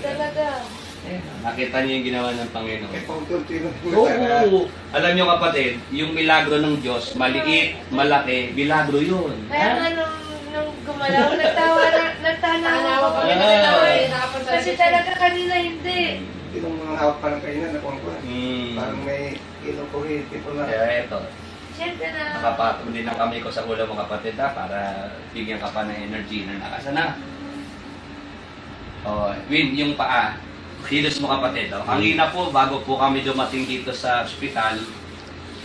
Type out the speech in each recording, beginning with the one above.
talaga. Nakita niyo yung ginawa ng Panginoon. Oo. Alam niyo kapatid, yung milagro ng Diyos, maliit, malaki, milagro yun. Kaya nga nung gumalaw, nagtanawa pa kami kasi talaga kanina hindi. Yung mga hawak pa ng kainan, nakuha ko. Parang may ilong kuhiti po na. Kaya ito, Siyempre na. nakapatong din ang kamay ko sa ulo mo kapatid para bigyan ka pa ng energy na nakasana. Win, yung paa. Kilos mo kapatid. Kanina po, bago po kami dumating dito sa ospital,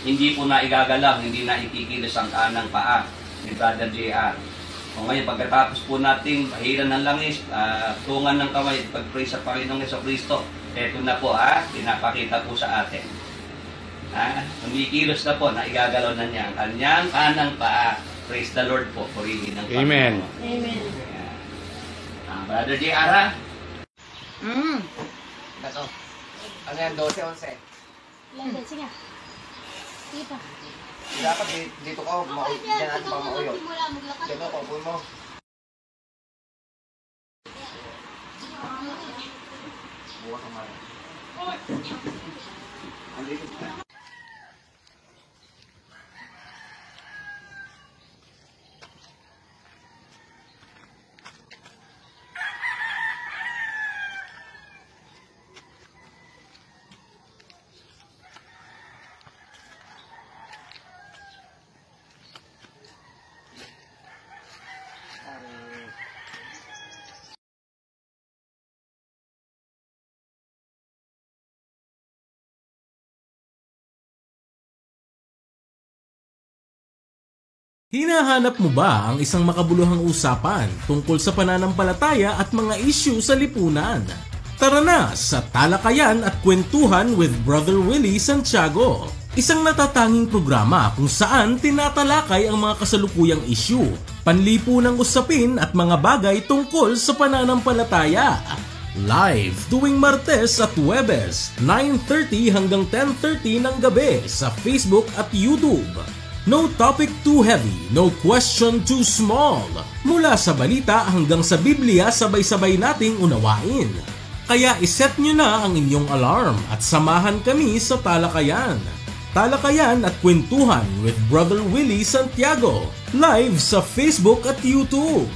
hindi po na igagalaw, hindi na ikikilos ang kanang paa ni Brother JR. Ngayon, pagkatapos po nating pahiran ng langis, tungan ng kamay, pag-pray sa Panginoong Jesucristo, eto na po pinapakita po sa atin. Humikilos na po, na igagalaw na niya ang kanyang kanang paa. Praise the Lord po, purihin ng Panginoon. Amen. Amen. Brother JR, Ito. Ano yan? 12-11. Landa, sige. Sige pa. Dapat dito ka, dyan natin pa mauyot. Dito, paupuin mo. Bukas ang mara. Andito. Hinahanap mo ba ang isang makabuluhang usapan tungkol sa pananampalataya at mga issue sa lipunan? Tara na sa Talakayan at Kwentuhan with Brother Willie Santiago. Isang natatanging programa kung saan tinatalakay ang mga kasalukuyang issue, panlipunang usapin at mga bagay tungkol sa pananampalataya. Live tuwing Martes at Huwebes, 9:30 hanggang 10:30 ng gabi sa Facebook at YouTube. No topic too heavy, no question too small. Mula sa balita hanggang sa Biblia, sabay-sabay nating unawain. Kaya iset nyo na ang inyong alarm at samahan kami sa Talakayan. Talakayan at Kwentuhan with Brother Willie Santiago. Live sa Facebook at YouTube.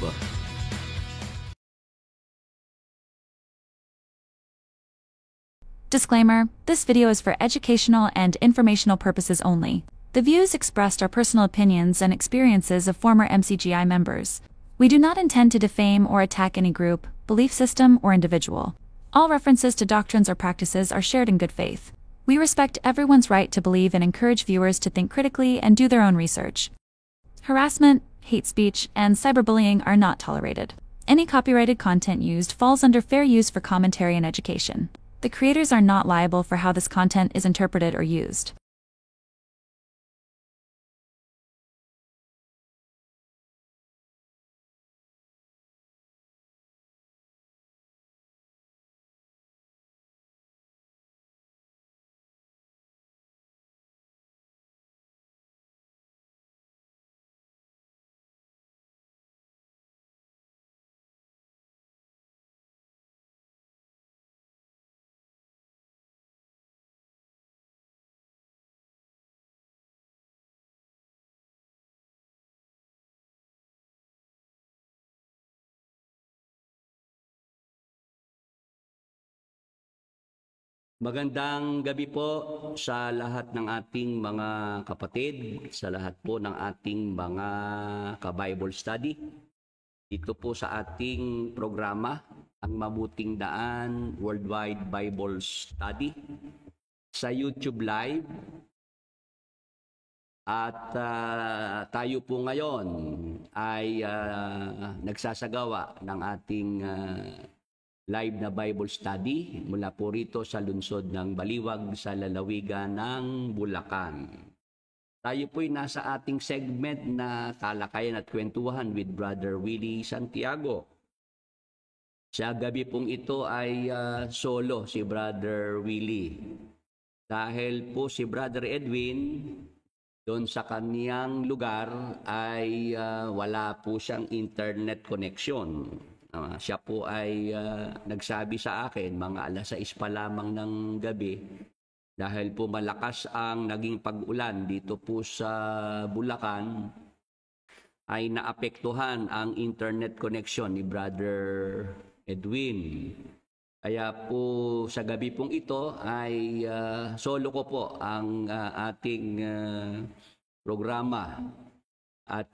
Disclaimer, this video is for educational and informational purposes only. The views expressed are personal opinions and experiences of former MCGI members. We do not intend to defame or attack any group, belief system, or individual. All references to doctrines or practices are shared in good faith. We respect everyone's right to believe and encourage viewers to think critically and do their own research. Harassment, hate speech, and cyberbullying are not tolerated. Any copyrighted content used falls under fair use for commentary and education. The creators are not liable for how this content is interpreted or used. Magandang gabi po sa lahat ng ating mga kapatid, sa lahat po ng ating mga ka-Bible study. Dito po sa ating programa, Ang Mabuting Daan Worldwide Bible Study sa YouTube Live. At tayo po ngayon ay nagsasagawa ng ating live na Bible study mula po rito sa lungsod ng Baliwag sa lalawigan ng Bulacan. Tayo po'y nasa ating segment na Talakayan at Kwentuhan with Brother Willie Santiago. Sa gabi pong ito ay solo si Brother Willie. Dahil po si Brother Edwin, doon sa kaniyang lugar ay wala po siyang internet connection. Siya po ay nagsabi sa akin mga alas 6 pa lamang ng gabi dahil po malakas ang naging pag-ulan dito po sa Bulacan ay naapektuhan ang internet connection ni Brother Edwin. Kaya po sa gabi pong ito ay solo ko po ang ating programa at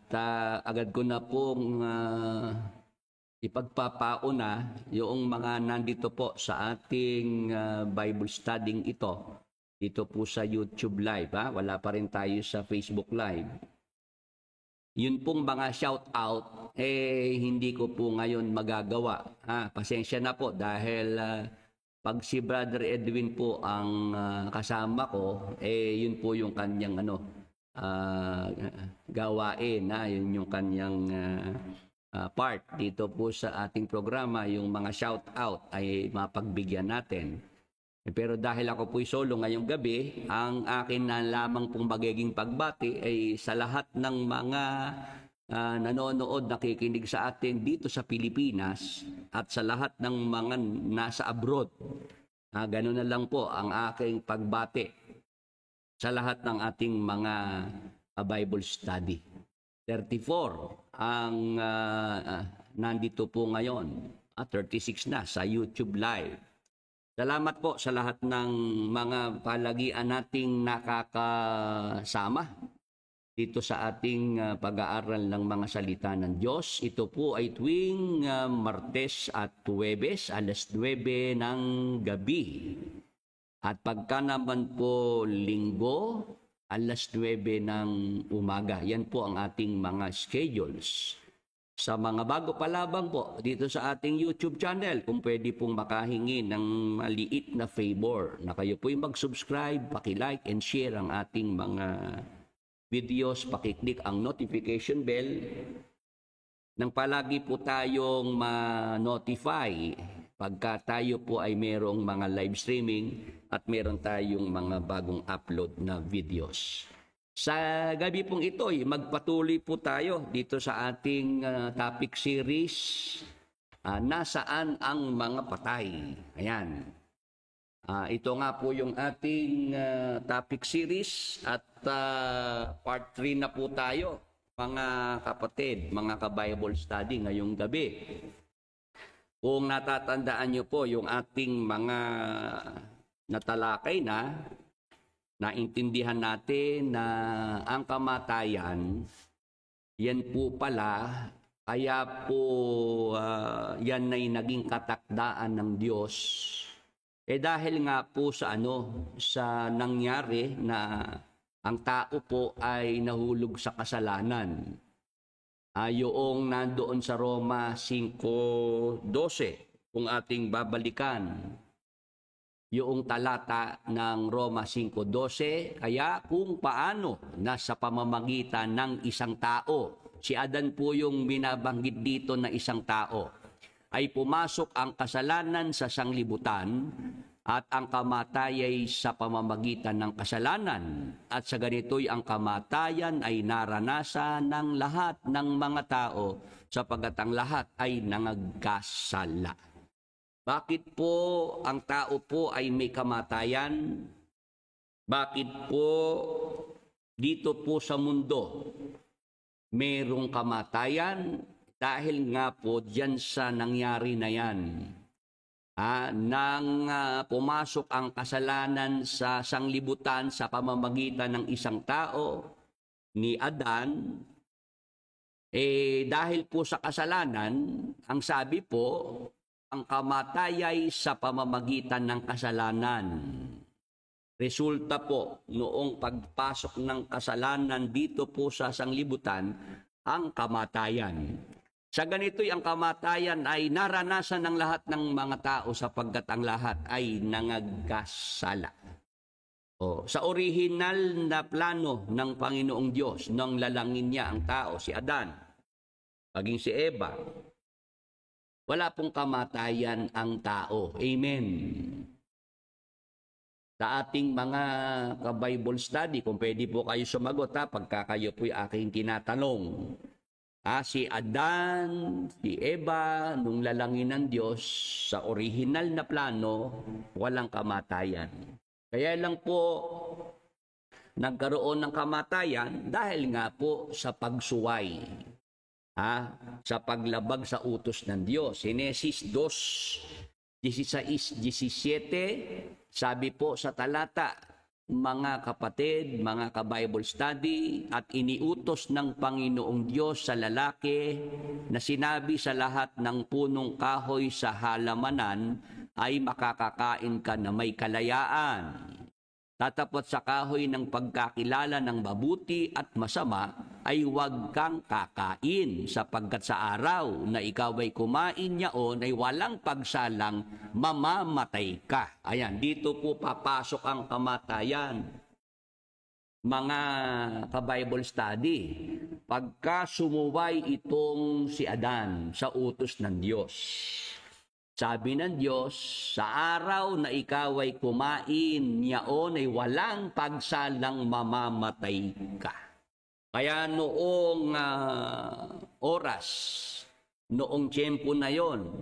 agad ko na pong ipagpapauna yung mga nandito po sa ating Bible studying ito. Dito po sa YouTube Live. Wala pa rin tayo sa Facebook Live. Yun pong mga shout out, hindi ko po ngayon magagawa. Pasensya na po dahil pag si Brother Edwin po ang kasama ko, yun po yung kanyang gawain. Yun yung kanyang part dito po sa ating programa, yung mga shout out ay mapagbigyan natin. Pero dahil ako po'y solo ngayong gabi, ang akin na lamang pong magiging pagbati ay sa lahat ng mga nanonood, nakikinig sa atin dito sa Pilipinas at sa lahat ng mga nasa abroad. Ganun na lang po ang aking pagbati sa lahat ng ating mga Bible study. 34 ang nandito po ngayon. 36 na sa YouTube Live. Salamat po sa lahat ng mga palagian nating nakakasama dito sa ating pag-aaral ng mga salita ng Diyos. Ito po ay tuwing Martes at Huwebes, alas 9 ng gabi. At pagka naman po Linggo, alas 9 ng umaga. Yan po ang ating mga schedules. Sa mga bago pa labang po dito sa ating YouTube channel, kung pwede pong makahingi ng maliit na favor na kayo po'y mag-subscribe, paki-like and share ang ating mga videos, paki-click ang notification bell nang palagi po tayong ma-notify pagka tayo po ay merong mga live streaming at meron tayong mga bagong upload na videos. Sa gabi pong ito, magpatuloy po tayo dito sa ating topic series, Nasaan ang mga patay? Ayan. Ito nga po yung ating topic series at part 3 na po tayo, mga kapatid, mga ka-Bible study ngayong gabi. Kung natatandaan nyo po yung ating mga natalakay na, naintindihan natin na ang kamatayan, yan po pala, kaya po yan ay naging katakdaan ng Diyos. Dahil nga po sa nangyari na ang tao po ay nahulog sa kasalanan. Yung nandoon sa Roma 5:12, kung ating babalikan, yung talata ng Roma 5:12, kaya kung paano nasa pamamagitan ng isang tao, si Adan po yung binabanggit dito na isang tao, ay pumasok ang kasalanan sa sanglibutan at ang kamatay sa pamamagitan ng kasalanan. At sa ganito'y ang kamatayan ay naranasan ng lahat ng mga tao sapagkat ang lahat ay nangagkasala. Bakit po ang tao po ay may kamatayan? Bakit po dito po sa mundo merong kamatayan? Dahil nga po diyan sa nangyari na yan. Nang pumasok ang kasalanan sa sanglibutan sa pamamagitan ng isang tao, ni Adan, dahil po sa kasalanan, ang sabi po, ang kamatay sa pamamagitan ng kasalanan. Resulta po noong pagpasok ng kasalanan dito po sa sanglibutan, ang kamatayan. Sa ganito'y ang kamatayan ay naranasan ng lahat ng mga tao sapagkat ang lahat ay nangagkasala. Sa orihinal na plano ng Panginoong Diyos, nang lalangin niya ang tao, si Adan, maging si Eva, wala pong kamatayan ang tao. Amen. Sa ating mga ka-Bible study, kung pwede po kayo sumagot pagka kayo po'y aking tinatanong. Si Adan, si Eva, nung lalangin ng Diyos, sa orihinal na plano, walang kamatayan. Kaya lang po, nagkaroon ng kamatayan dahil nga po sa pagsuway. Sa paglabag sa utos ng Diyos. Genesis 2:16-17, sabi po sa talata, mga kapatid, mga ka-Bible study, at iniutos ng Panginoong Diyos sa lalaki na sinabi sa lahat ng punong kahoy sa halamanan ay makakakain ka na may kalayaan. Tatapot sa kahoy ng pagkakilala ng mabuti at masama ay huwag kang kakain, sapagkat sa araw na ikaw ay kumain niyaon ay walang pagsalang mamamatay ka. Ayan, dito po papasok ang kamatayan. Mga ka-Bible study, pagka sumuway itong si Adan sa utos ng Diyos. Sabi ng Diyos, sa araw na ikaw ay kumain, niyaon ay walang pagsalang mamamatay ka. Kaya noong oras, noong tiyempo na yon,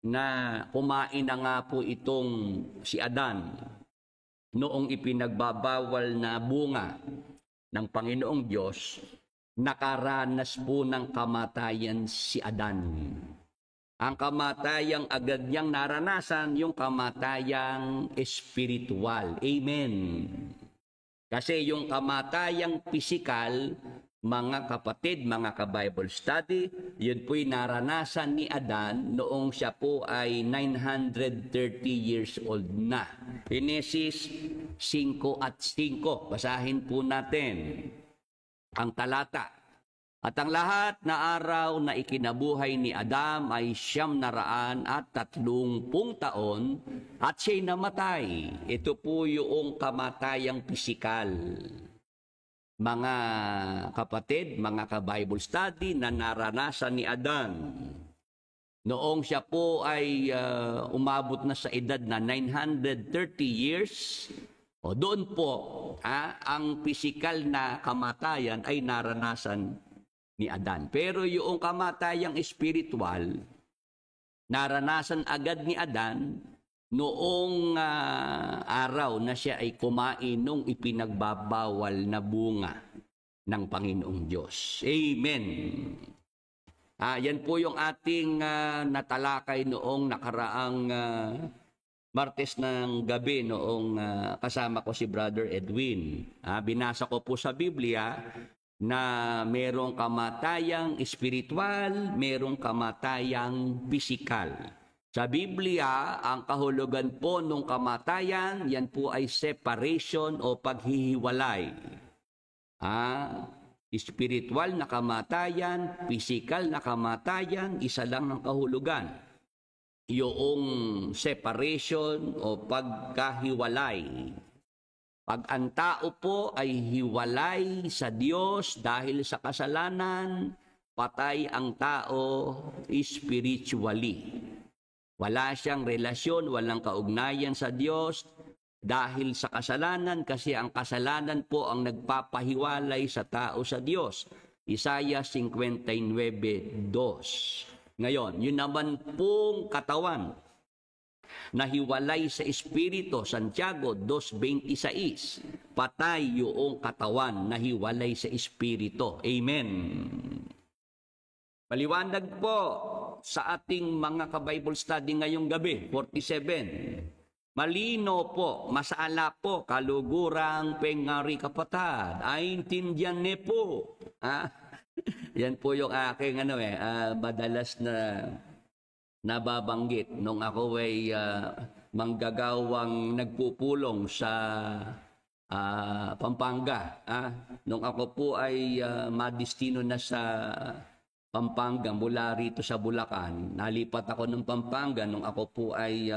na kumain na nga po itong si Adan, noong ipinagbabawal na bunga ng Panginoong Diyos, nakaranas po ng kamatayan si Adan. Ang kamatayang agad niyang naranasan, yung kamatayang espiritual. Amen. Kasi yung kamatayang pisikal, mga kapatid, mga ka-Bible study, yun po'y naranasan ni Adan noong siya po ay 930 years old na. Genesis 5:5. Basahin po natin ang talata. At ang lahat na araw na ikinabuhay ni Adam ay 930 taon at siya'y namatay. Ito po yung kamatayang pisikal. Mga kapatid, mga ka-Bible study na naranasan ni Adan. Noong siya po ay umabot na sa edad na 930 years, doon po ang pisikal na kamatayan ay naranasan ni Adan. Pero yung kamatayang espiritual, naranasan agad ni Adan noong araw na siya ay kumain nung ipinagbabawal na bunga ng Panginoong Diyos. Amen. Yan po yung ating natalakay noong nakaraang Martes ng gabi noong kasama ko si Brother Edwin. Binasa ko po sa Biblia na merong kamatayang espiritual, merong kamatayang pisikal. Sa Biblia, ang kahulugan po ng kamatayan, yan po ay separation o paghihiwalay. Espiritual na kamatayan, pisikal na kamatayan, isa lang ang kahulugan. Yung separation o pagkahiwalay. Pag ang tao po ay hiwalay sa Diyos dahil sa kasalanan, patay ang tao spiritually. Wala siyang relasyon, walang kaugnayan sa Diyos dahil sa kasalanan, kasi ang kasalanan po ang nagpapahiwalay sa tao sa Diyos. Isaiah 59:2. Ngayon, yun naman pong katawan na hiwalay sa Espiritu, Santiago 2:26. Patay yung katawan na hiwalay sa Espiritu. Amen. Maliwanag po sa ating mga ka-Bible study ngayong gabi, 47. Malino po, masala po, kalugurang pengari kapatad, aintindihan ne po. Yan po yung aking madalas na nababanggit nung ako ay manggagawang nagpupulong sa Pampanga. Nung ako po ay madestino na sa Pampanga mula rito sa Bulacan, nalipat ako ng Pampanga nung ako po ay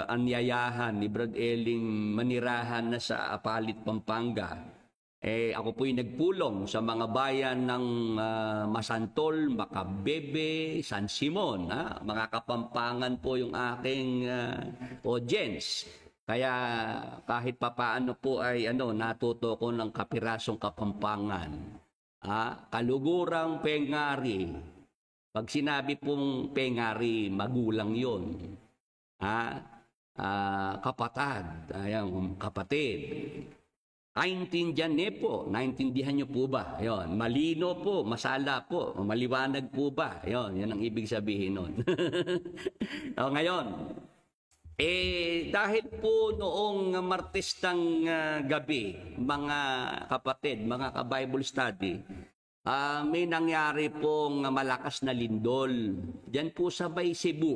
anyayahan ni Brad Eling manirahan na sa Apalit, Pampanga. Ako po'y nagpulong sa mga bayan ng Masantol, Macabebe, San Simon. Mga Kapampangan po yung aking audience. Kaya kahit papaano po ay natuto ko ng kapirasong Kapampangan. Kalugurang pengari. Pag sinabi pong pengari, magulang yun. Kapatid. Ayan, kapatid. Naintindihan niyo po. Naintindihan niyo po ba? Ayun. Malino po, masala po, maliwanag po ba? Ayun, yan ang ibig sabihin nun. Ngayon, dahil po noong Martes ng gabi, mga kapatid, mga ka-Bible study, may nangyari pong malakas na lindol. Diyan po sa Bay Cebu.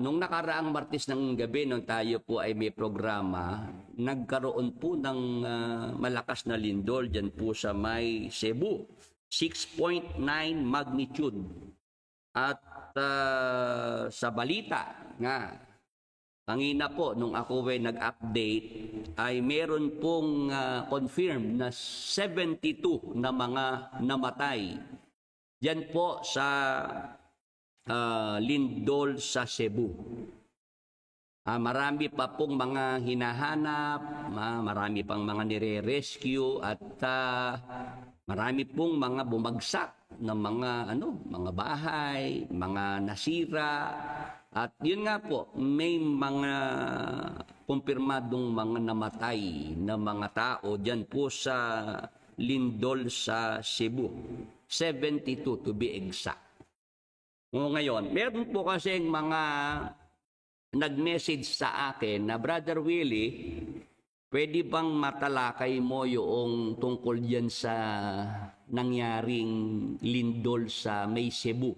Nung nakaraang Martes ng gabi, nung tayo po ay may programa, nagkaroon po ng malakas na lindol dyan po sa may Cebu. 6.9 magnitude. At sa balita nga, kanina po, nung ako ay nag-update, ay meron pong confirmed na 72 na mga namatay. Dyan po sa lindol sa Cebu. Marami pa pong mga hinahanap, marami pang mga nire-rescue at marami pong mga bumagsak na mga bahay, mga nasira. At yun nga po, may mga kumpirmadong mga namatay na mga tao dyan po sa lindol sa Cebu. 72 to be exact. Ngayon, meron po kasing mga nag-message sa akin na, Brother Willie, pwede bang matalakay mo yung tungkol dyan sa nangyaring lindol sa may Cebu?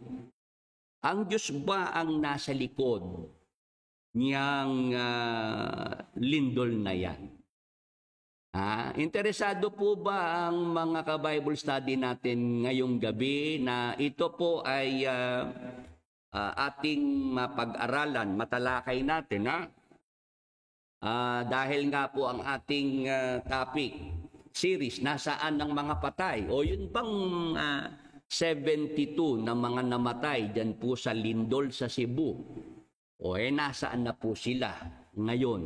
Ang Diyos ba ang nasa likod niyang lindol na yan? Interesado po ba ang mga ka-Bible study natin ngayong gabi na ito po ay ating mapag-aralan, matalakay natin, dahil nga po ang ating topic, series, nasaan ang mga patay? O yun bang 72 na mga namatay dyan po sa lindol sa Cebu? O nasaan na po sila ngayon?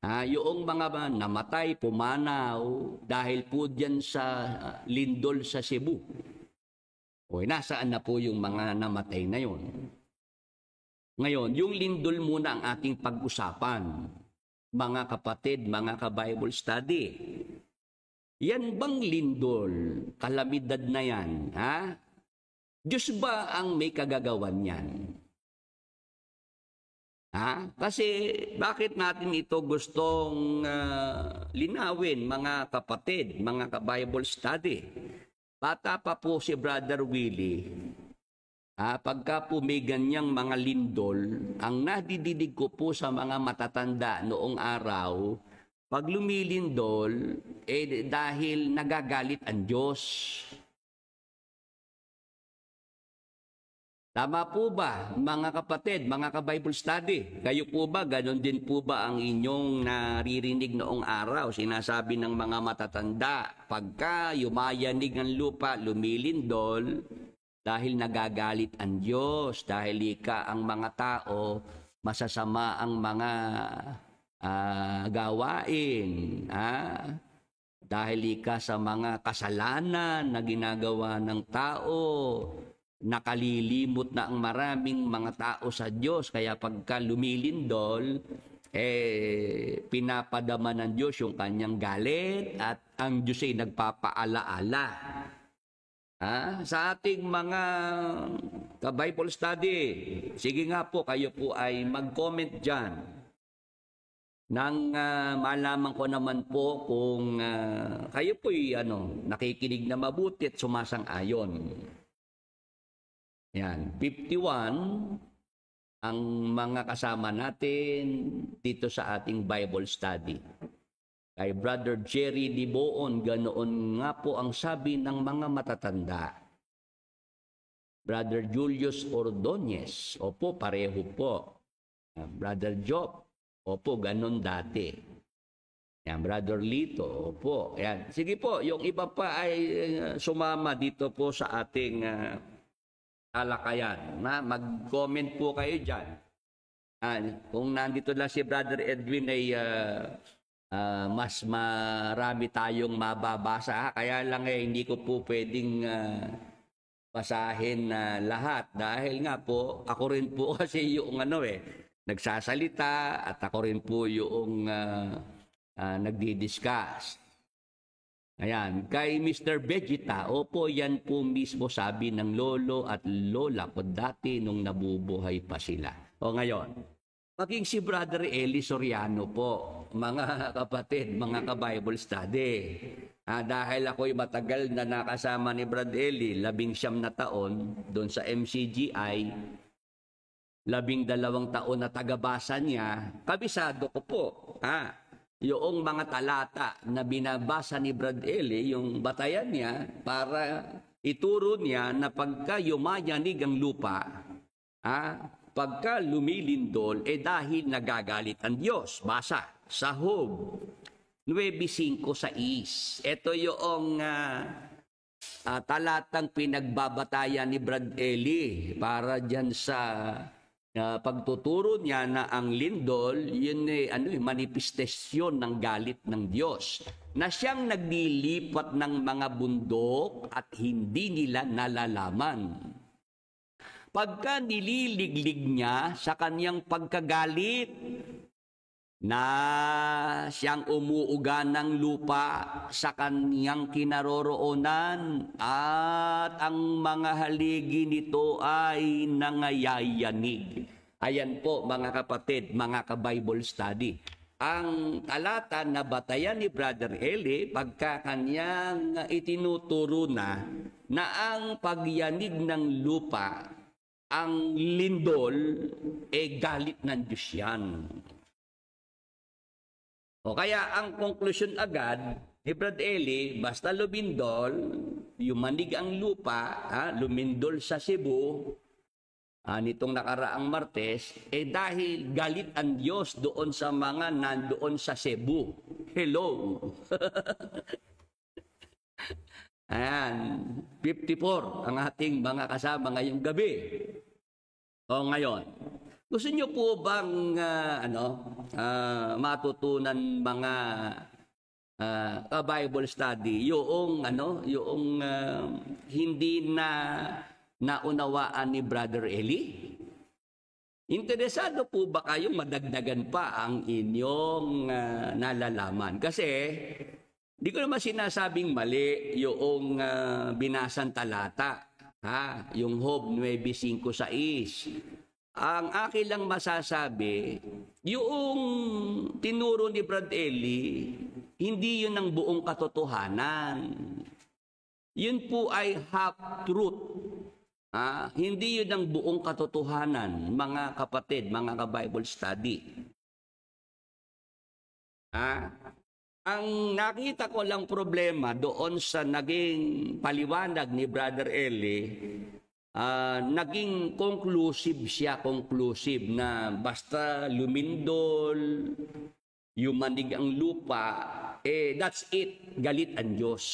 Yung mga namatay, pumanaw, dahil po dyan sa lindol sa Cebu. O nasaan na po yung mga namatay na yun? Ngayon, yung lindol muna ang ating pag-usapan. Mga kapatid, mga ka-Bible study. Yan bang lindol, kalamidad na yan? Diyos ba ang may kagagawan yan? Kasi bakit natin ito gustong linawin, mga kapatid, mga ka-Bible study? Bata pa po si Brother Willie, pagka po may ganyang mga lindol, ang nadidinig ko po sa mga matatanda noong araw, pag lumilindol, dahil nagagalit ang Diyos. Tama po ba, mga kapatid, mga ka-Bible study? Kayo po ba, ganon din po ba ang inyong naririnig noong araw? Sinasabi ng mga matatanda, pagka yumayanig ang lupa, lumilindol, dahil nagagalit ang Diyos, dahil ika ang mga tao, masasama ang mga gawain. Dahil ika sa mga kasalanan na ginagawa ng tao, nakalilimot na ang maraming mga tao sa Diyos. Kaya pagka lumilindol, pinapadama ng Diyos yung kanyang galit at ang Diyos ay nagpapaalaala. Sa ating mga ka-Bible study, sige nga po, kayo po ay mag-comment dyan. Nang malaman ko naman po kung kayo po ay nakikinig na mabuti at sumasang-ayon. Yan, 51 ang mga kasama natin dito sa ating Bible study. Kay Brother Jerry Diboon, ganoon nga po ang sabi ng mga matatanda. Brother Julius Ordonez, opo, pareho po. Brother Job, opo, ganon dati. Yan, Brother Lito, opo. Yan. Sige po, yung iba pa ay sumama dito po sa ating talakayan. Mag-comment po kayo dyan. Kung nandito lang si Brother Edwin ay mas marami tayong mababasa. Kaya lang hindi ko po pwedeng basahin lahat dahil nga po ako rin po kasi yung nagsasalita at ako rin po yung nagdi-discuss. Ayan, kay Mr. Vegeta, opo, yan po mismo sabi ng lolo at lola ko dati nung nabubuhay pa sila. O ngayon, maging si Brother Eli Soriano po, mga kapatid, mga ka-Bible study. Dahil ako'y matagal na nakasama ni Brad Eli, 19 na taon, doon sa MCGI, 12 taon na tagabasa niya, kabisado ko po. Yung mga talata na binabasa ni Brad Eli, yung batayan niya para ituro niya na pagka yumayanig ang lupa, pagka lumilindol, dahil nagagalit ang Diyos. Basa sa Job 9:5-6. Ito yung talatang pinagbabatayan ni Brad Eli para dyan sa pagtuturo niya na ang lindol, yun manifestasyon ng galit ng Diyos. Na siyang naglilipat ng mga bundok at hindi nila nalalaman. Pagka nililiglig niya sa kanyang pagkagalit, na siyang umuuga ng lupa sa kanyang kinaroroonan at ang mga haligi nito ay nangayayanig. Ayan po mga kapatid, mga ka-Bible study. Ang talata na batayan ni Brother Eli pagka kanyang itinuturo na ang pagyanig ng lupa, ang lindol, galit ng Diyos yan. O kaya ang conclusion agad ni Brad Eli, basta lumindol, yumanig ang lupa, lumindol sa Cebu, nitong nakaraang Martes, dahil galit ang Diyos doon sa mga nandoon sa Cebu. Hello! Ayan, 54 ang ating mga kasama ngayong gabi. O ngayon, gusto niyo po bang matutunan mga Bible study yung hindi na naunawaan ni Brother Eli? Interesado po ba kayong madagdagan pa ang inyong nalalaman? Kasi di ko naman sinasabing mali yung binasang talata, yung Job 9:5-6. Ang akin lang masasabi, yung tinuro ni Brad Eli, hindi yun ang buong katotohanan. Yun po ay half-truth. Hindi yun ang buong katotohanan, mga kapatid, mga ka-Bible study. Ang nakita ko lang problema doon sa naging paliwanag ni Brother Eli, naging conclusive na basta lumindol, yumanig ang lupa, that's it, galit ang Diyos.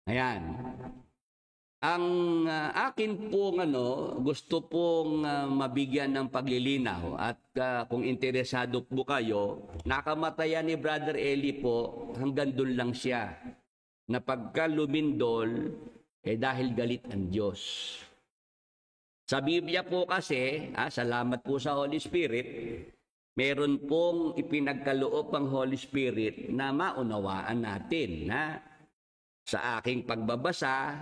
Ayan. Ang akin pong gusto pong mabigyan ng paglilinaw at kung interesado po kayo, nakamatayan ni Brother Eli po, hanggang doon lang siya. Na pagka lumindol, dahil galit ang Diyos. Sa Biblia po kasi, salamat po sa Holy Spirit, meron pong ipinagkaloob ang Holy Spirit na maunawaan natin na sa aking pagbabasa,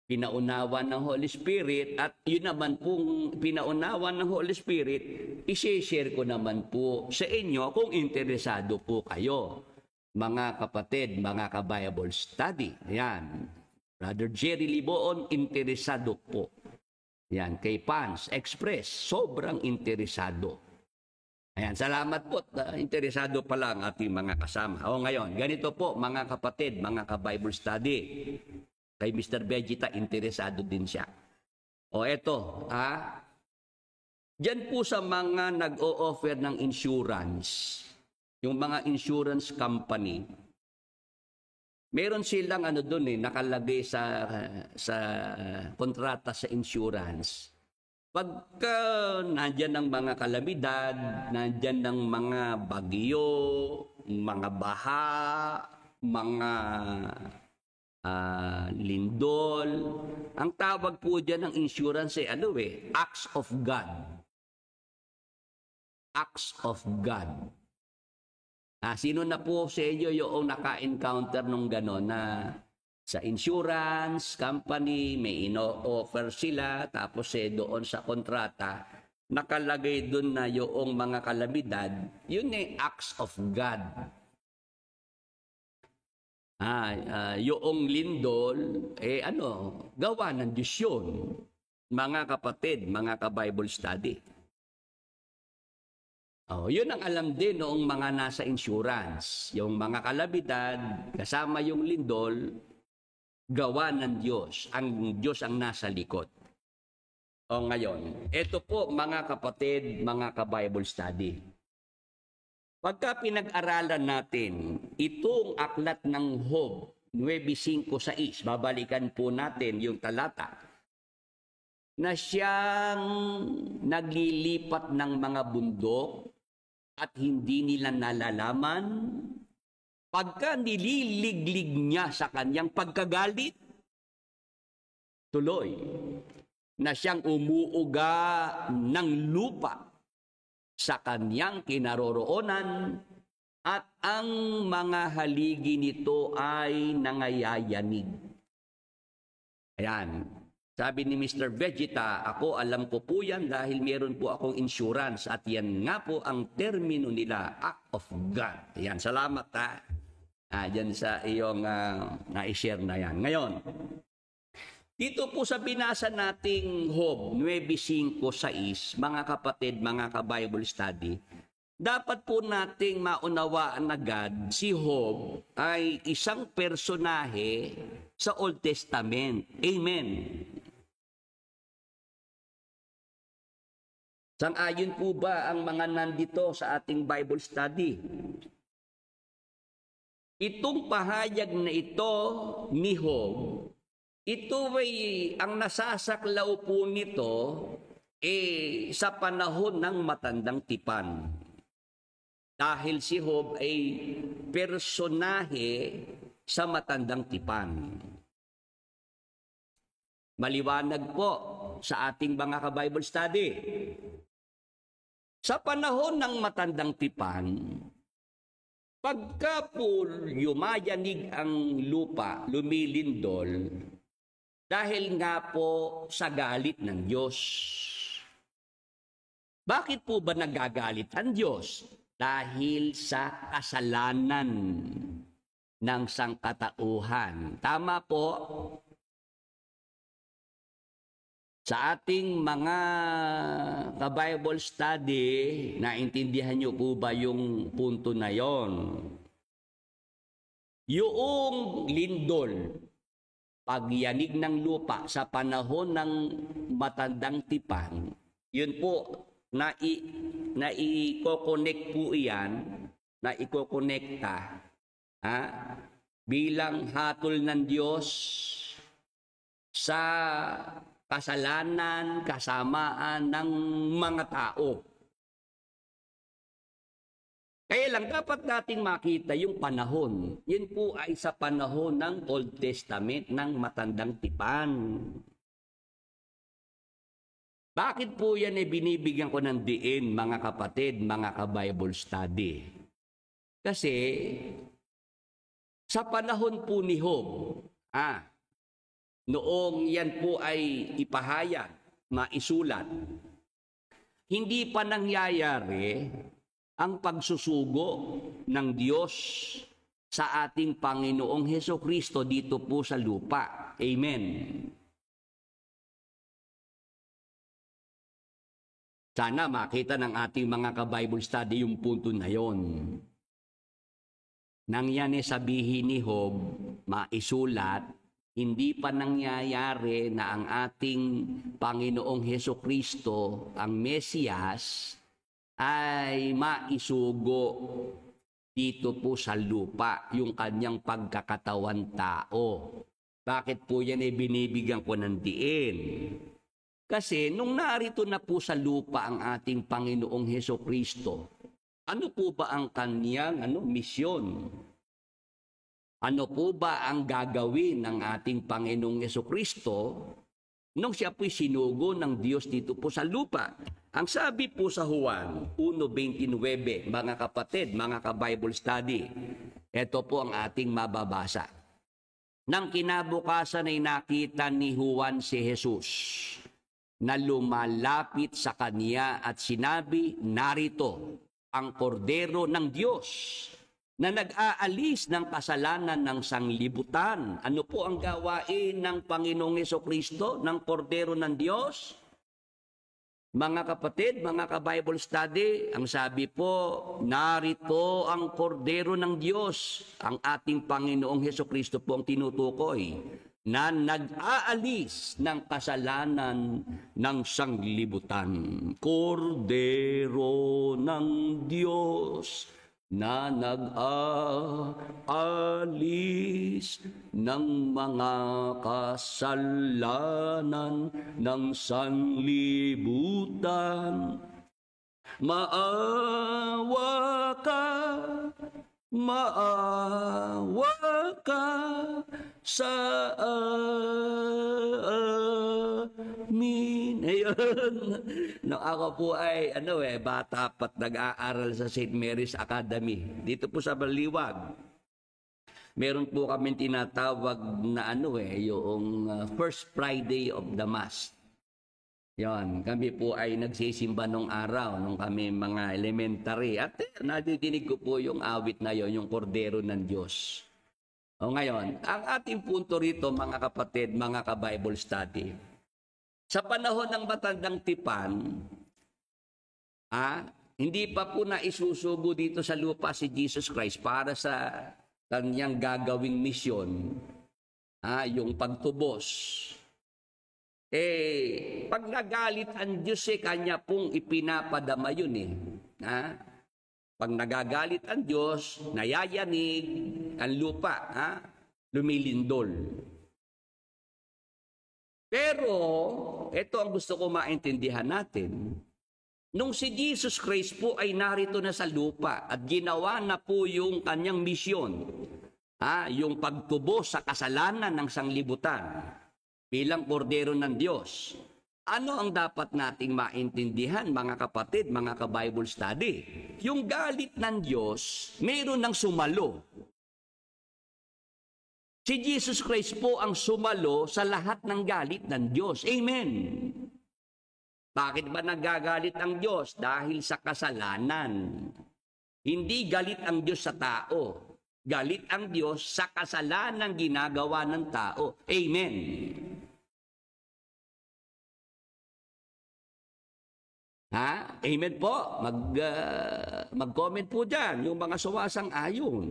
pinaunawan ng Holy Spirit at yun naman pong pinaunawan ng Holy Spirit, i-share ko naman po sa inyo kung interesado po kayo. Mga kapatid, mga ka-Bible study. Ayan. Brother Jerry Liboon, interesado po. Ayan. Kay Pans Express, sobrang interesado. Ayan. Salamat po. Interesado pala ang ating mga kasama. O ngayon, ganito po mga kapatid, mga ka-Bible study. Kay Mr. Vegeta, interesado din siya. O eto, diyan po sa mga nag-o-offer ng insurance, yung mga insurance company, meron silang nakalagay sa kontrata sa insurance Pagka nandyan ang mga kalamidad, nandyan ang mga bagyo, mga baha, mga lindol, ang tawag po dyan ng insurance ay acts of God. Acts of God. Sino na po sa inyo yung naka-encounter nung gano'n na sa insurance company, may ino-offer sila, tapos doon sa kontrata, nakalagay doon na yung mga kalamidad, yun ay acts of God. Yung lindol, gawa ng Diyos yun. Mga kapatid, mga ka-Bible study. Yun ang alam din noong mga nasa insurance. Yung mga kalamidad, kasama yung lindol, gawa ng Diyos. Ang Diyos ang nasa likod. Ngayon, ito po mga kapatid, mga ka-Bible study. Pagka pinag-aralan natin itong aklat ng Job 9:5-6, babalikan po natin yung talata na siyang naglilipat ng mga bundok at hindi nila nalalaman. Pagka nililiglig niya sa kanyang pagkagalit, tuloy na siyang umuuga ng lupa sa kanyang kinaroroonan at ang mga haligi nito ay nangayayanig. Ayan. Sabi ni Mr. Vegeta, ako alam ko po yan dahil meron po akong insurance at yan nga po ang termino nila, act of God. Ayan, salamat dyan sa iyong na-share na yan. Ngayon, dito po sa binasa nating Job 9:5-6, mga kapatid, mga ka-Bible study, dapat po nating maunawaan agad si Job ay isang personahe sa Old Testament. Amen. Sang-ayon po ba ang mga nandito sa ating Bible study? Itong pahayag na ito ni Job, ito ay ang nasasaklaw po nito sa panahon ng matandang tipan. Dahil si Job ay personahe sa matandang tipan. Maliwanag po sa ating mga ka-Bible study. Sa panahon ng matandang tipan, pagka po yumayanig ang lupa, lumilindol, dahil nga po sa galit ng Diyos. Bakit po ba nagagalit ang Diyos? Dahil sa kasalanan ng sangkatauhan. Tama po. Sa ating mga ka-Bible study, naintindihan niyo po ba yung punto na yon? Yung lindol, pagyanig ng lupa sa panahon ng matandang tipan, yun po, i-connect po iyan, na i-connecta bilang hatol ng Diyos sa kasalanan, kasamaan ng mga tao. Kaya lang dapat nating makita yung panahon. Yun po ay sa panahon ng Old Testament ng matandang tipan. Bakit po yan binibigyan ko ng diin, mga kapatid, mga ka-Bible study? Kasi sa panahon po ni Job, noong yan po ay ipahayag, maisulat, hindi pa nangyayari ang pagsusugo ng Diyos sa ating Panginoong Hesukristo dito po sa lupa. Amen. Sana makita ng ating mga ka-Bible study yung punto na yon. Nang yan sabihin ni Job, maisulat, hindi pa nangyayari na ang ating Panginoong Hesukristo, ang Mesiyas, ay maisugo dito po sa lupa, yung kanyang pagkakatawan tao. Bakit po yan binibigyan ko ng diin? Kasi nung narito na po sa lupa ang ating Panginoong Hesukristo, ano po ba ang kanyang misyon? Ano po ba ang gagawin ng ating Panginoong Hesukristo nung siya po'y sinugo ng Diyos dito po sa lupa? Ang sabi po sa Juan 1:29, mga kapatid, mga ka-Bible study, ito po ang ating mababasa. Nang kinabukasan ay nakita ni Juan si Jesus na lumalapit sa kanya at sinabi, narito ang kordero ng Diyos na nag-aalis ng kasalanan ng sanglibutan. Ano po ang gawain ng Panginoong Hesukristo, ng kordero ng Diyos? Mga kapatid, mga ka-Bible study, ang sabi po, narito ang kordero ng Diyos, ang ating Panginoong Hesukristo po ang tinutukoy, na nag-aalis ng kasalanan ng sanglibutan. Kordero ng Diyos na nag-aalis ng mga kasalanan ng sanlibutan. Maawa ka sa amin. Ayun. No, ako po ay bata pat nag-aaral sa St. Mary's Academy. Dito po sa Baliwag. Meron po kami tinatawag na yung First Friday of the Mass. Yon, kami po ay nagsisimba nung araw, nung kami mga elementary. At nadidinig ko po yung awit na yon, yung kordero ng Diyos. O ngayon, ang ating punto rito, mga kapatid, mga ka-Bible study, sa panahon ng matandang tipan, hindi pa po na isusugo dito sa lupa si Jesus Christ para sa kanyang gagawing misyon, yung pagtubos. Pag nagalit ang Diyos, kanya pong ipinapadama yun . Pag nagagalit ang Diyos, nayayanig ang lupa, lumilindol. Pero, ito ang gusto ko maintindihan natin. Nung si Jesus Christ po ay narito na sa lupa at ginawa na po yung kanyang misyon, yung pagtubos sa kasalanan ng sanglibutan, bilang kordero ng Diyos. Ano ang dapat nating maintindihan, mga kapatid, mga ka-Bible study? Yung galit ng Diyos, mayroon ng sumalo. Si Jesus Christ po ang sumalo sa lahat ng galit ng Diyos. Amen. Bakit ba nagagalit ang Diyos? Dahil sa kasalanan. Hindi galit ang Diyos sa tao. Galit ang Diyos sa kasalanan ginagawa ng tao. Amen. Amen po. Mag-comment po dyan yung mga sumasang-ayon.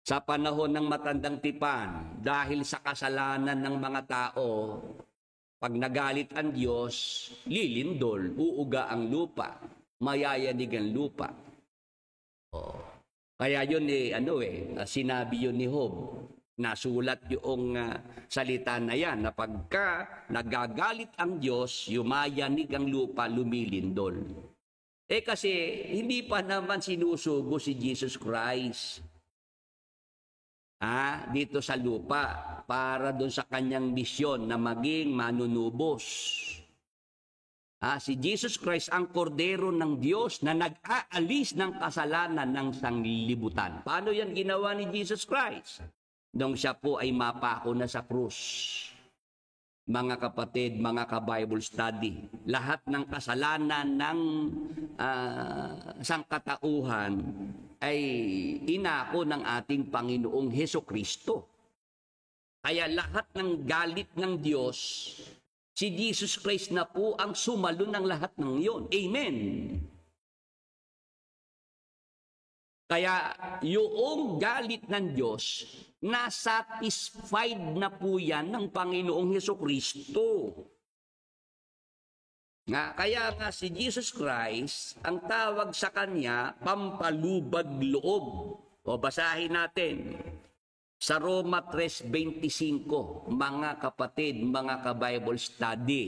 Sa panahon ng matandang tipan, dahil sa kasalanan ng mga tao, pag nagalit ang Diyos, lilindol, uuga ang lupa, mayayanig ang lupa. Kaya yun sinabi yun ni Job. Nasulat yung salita na yan, na pagka nagagalit ang Diyos, yumayanig ang lupa, lumilindol. Kasi hindi pa naman sinusugo si Jesus Christ dito sa lupa para doon sa kanyang misyon na maging manunubos. Si Jesus Christ ang kordero ng Diyos na nag-aalis ng kasalanan ng sanglibutan. Paano yan ginawa ni Jesus Christ? Nung siya po ay mapako na sa krus. Mga kapatid, mga ka-Bible study, lahat ng kasalanan ng sangkatauhan ay inako ng ating Panginoong Hesukristo. Kaya lahat ng galit ng Diyos, si Jesus Christ na po ang sumalo ng lahat ng iyon. Amen. Kaya yung galit ng Diyos, na-satisfied na po yan ng Panginoong Hesukristo. Kaya nga si Jesus Christ, ang tawag sa kanya, pampalubag loob. O basahin natin. Sa Roma 3:25, mga kapatid, mga ka-Bible study,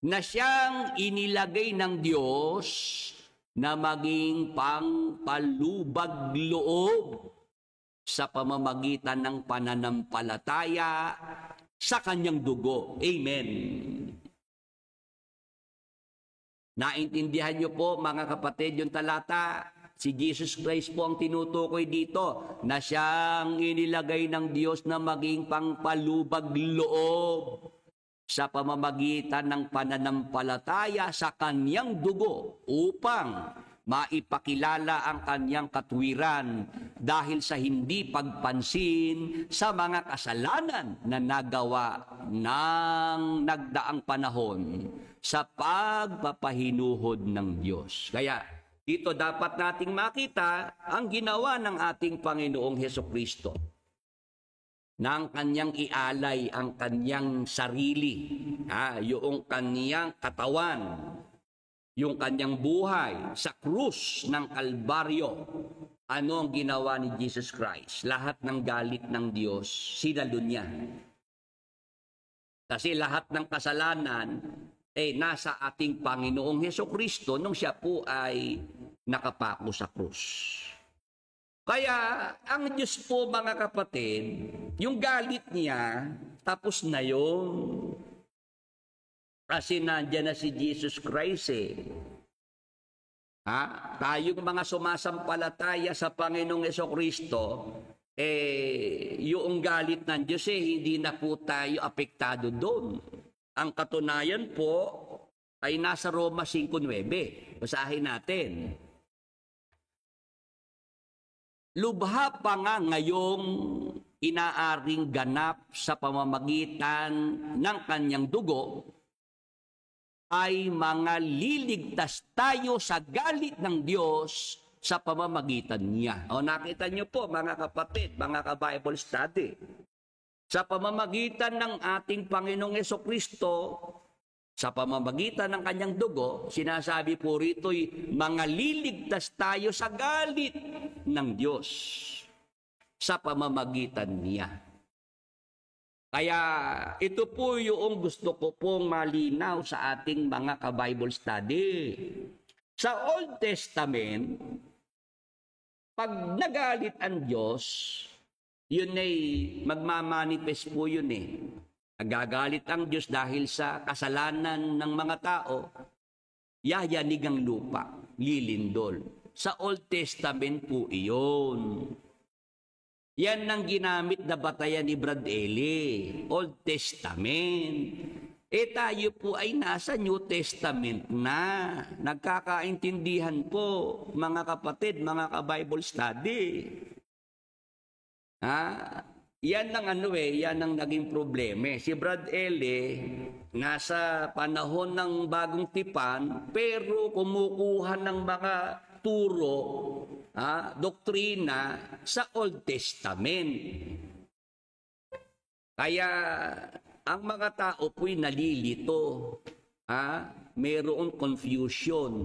na siyang inilagay ng Diyos na maging pangpalubag loob sa pamamagitan ng pananampalataya sa kanyang dugo. Amen. Naintindihan niyo po, mga kapatid, yung talata? Si Jesus Christ po ang tinutukoy dito na siyang inilagay ng Diyos na maging pangpalubag loob sa pamamagitan ng pananampalataya sa kanyang dugo upang maipakilala ang kanyang katwiran dahil sa hindi pagpansin sa mga kasalanan na nagawa ng nagdaang panahon sa pagpapahinuhod ng Diyos. Kaya dito dapat nating makita ang ginawa ng ating Panginoong Hesukristo nang kanyang ialay ang kanyang sarili, yung kanyang katawan, yung kanyang buhay sa krus ng Kalbaryo. Ano ang ginawa ni Jesus Christ? Lahat ng galit ng Diyos, sinalo niya. Kasi lahat ng kasalanan nasa ating Panginoong Hesukristo nung siya po ay nakapako sa krus. Kaya ang Diyos po, mga kapatid, yung galit niya, tapos na yun. Kasi nandiyan na si Jesus Christ Tayong mga sumasampalataya sa Panginoong Hesukristo, yung galit ng Diyos hindi na po tayo apektado doon. Ang katunayan po ay nasa Roma 5:9. Basahin natin. Lubha pa nga ngayong inaaring ganap sa pamamagitan ng kanyang dugo, ay mga liligtas tayo sa galit ng Diyos sa pamamagitan niya. O nakita niyo po, mga kapatid, mga ka-Bible study, sa pamamagitan ng ating Panginoong Hesukristo, sa pamamagitan ng kanyang dugo, sinasabi po rito'y mga liligtas tayo sa galit ng Diyos sa pamamagitan niya. Kaya ito po yung gusto ko pong malinaw sa ating mga ka-Bible study. Sa Old Testament, pag nagalit ang Diyos, yun ay magmamanifest po yun Nagagalit ang Diyos dahil sa kasalanan ng mga tao, yayanig ang lupa, lilindol. Sa Old Testament po iyon. Yan ang ginamit na batayan ni Brad Eli, Old Testament. Tayo po ay nasa New Testament na. Nagkakaintindihan po, mga kapatid, mga ka-Bible study. Yan ang naging problema. Si Brad Eli, nasa panahon ng bagong tipan, pero kumukuha ng mga turo, doktrina sa Old Testament. Kaya ang mga tao po'y nalilito. Mayroong confusion.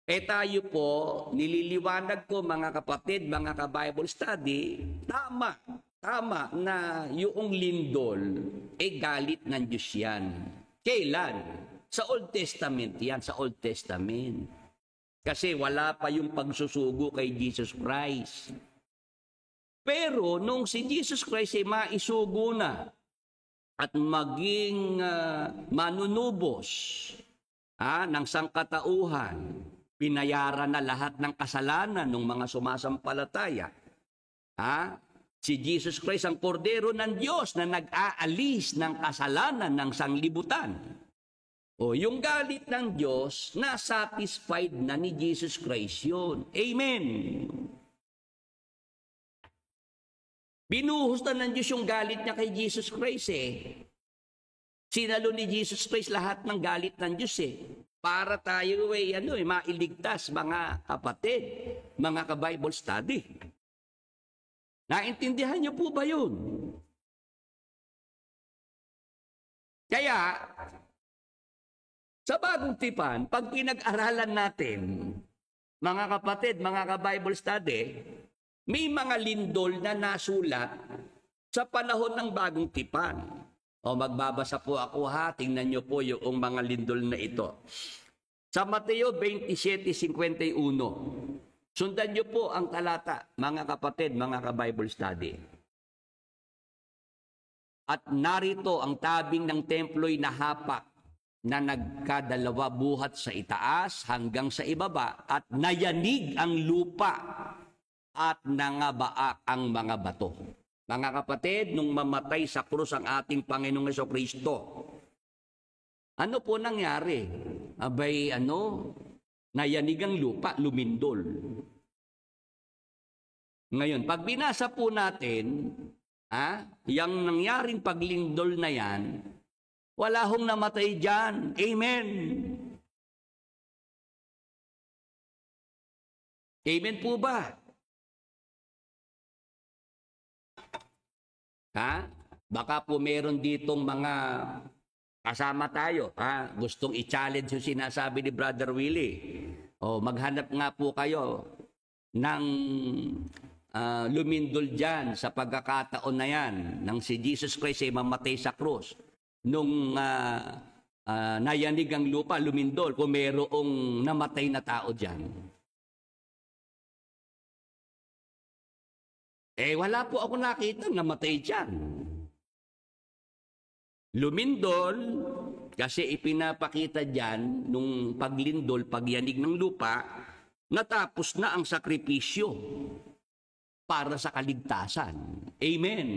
Tayo po, nililiwanag ko, mga kapatid, mga ka-Bible study, tama na yung lindol, galit ng Diyos yan. Kailan? Sa Old Testament yan, sa Old Testament. Kasi wala pa yung pagsusugo kay Jesus Christ. Pero nung si Jesus Christ ay maisugo na at maging manunubos ng sangkatauhan, pinayaran na lahat ng kasalanan ng mga sumasampalataya. Si Jesus Christ ang kordero ng Diyos na nag-aalis ng kasalanan ng sanglibutan. Yung galit ng Diyos, na-satisfied na ni Jesus Christ yun. Amen. Binuhos na ng Diyos yung galit niya kay Jesus Christ Sinalo ni Jesus Christ lahat ng galit ng Diyos para tayo mailigtas, mga kapatid, mga ka-Bible study. Naintindihan niyo po ba yun? Kaya, sa bagong tipan, pag pinag-aralan natin, mga kapatid, mga ka-Bible study, may mga lindol na nasulat sa panahon ng bagong tipan. O magbabasa po ako ha, tingnan nyo po yung mga lindol na ito. Sa Mateo 27:51, sundan nyo po ang talata, mga kapatid, mga ka-Bible study. At narito ang tabing ng templo'y nahapak na nagkadalawa buhat sa itaas hanggang sa ibaba at nayanig ang lupa at nangabaak ang mga bato. Mga kapatid, nung mamatay sa krus ang ating Panginoong Jesucristo, ano po nangyari? Abay, nayanig ang lupa, lumindol. Ngayon, pag binasa po natin, yung nangyaring paglindol na yan, wala hong namatay dyan. Amen. Amen po ba? Baka po meron ditong mga kasama tayo, gustong i-challenge yung sinasabi ni Brother Willie. O maghanap nga po kayo ng lumindol dyan sa pagkakataon na yan nang si Jesus Christ ay mamatay sa krus. Nung nayanig ang lupa, lumindol, kung merong namatay na tao dyan. Wala po ako nakita namatay dyan. Lumindol, kasi ipinapakita dyan, nung paglindol, pagyanig ng lupa, natapos na ang sakripisyo para sa kaligtasan. Amen.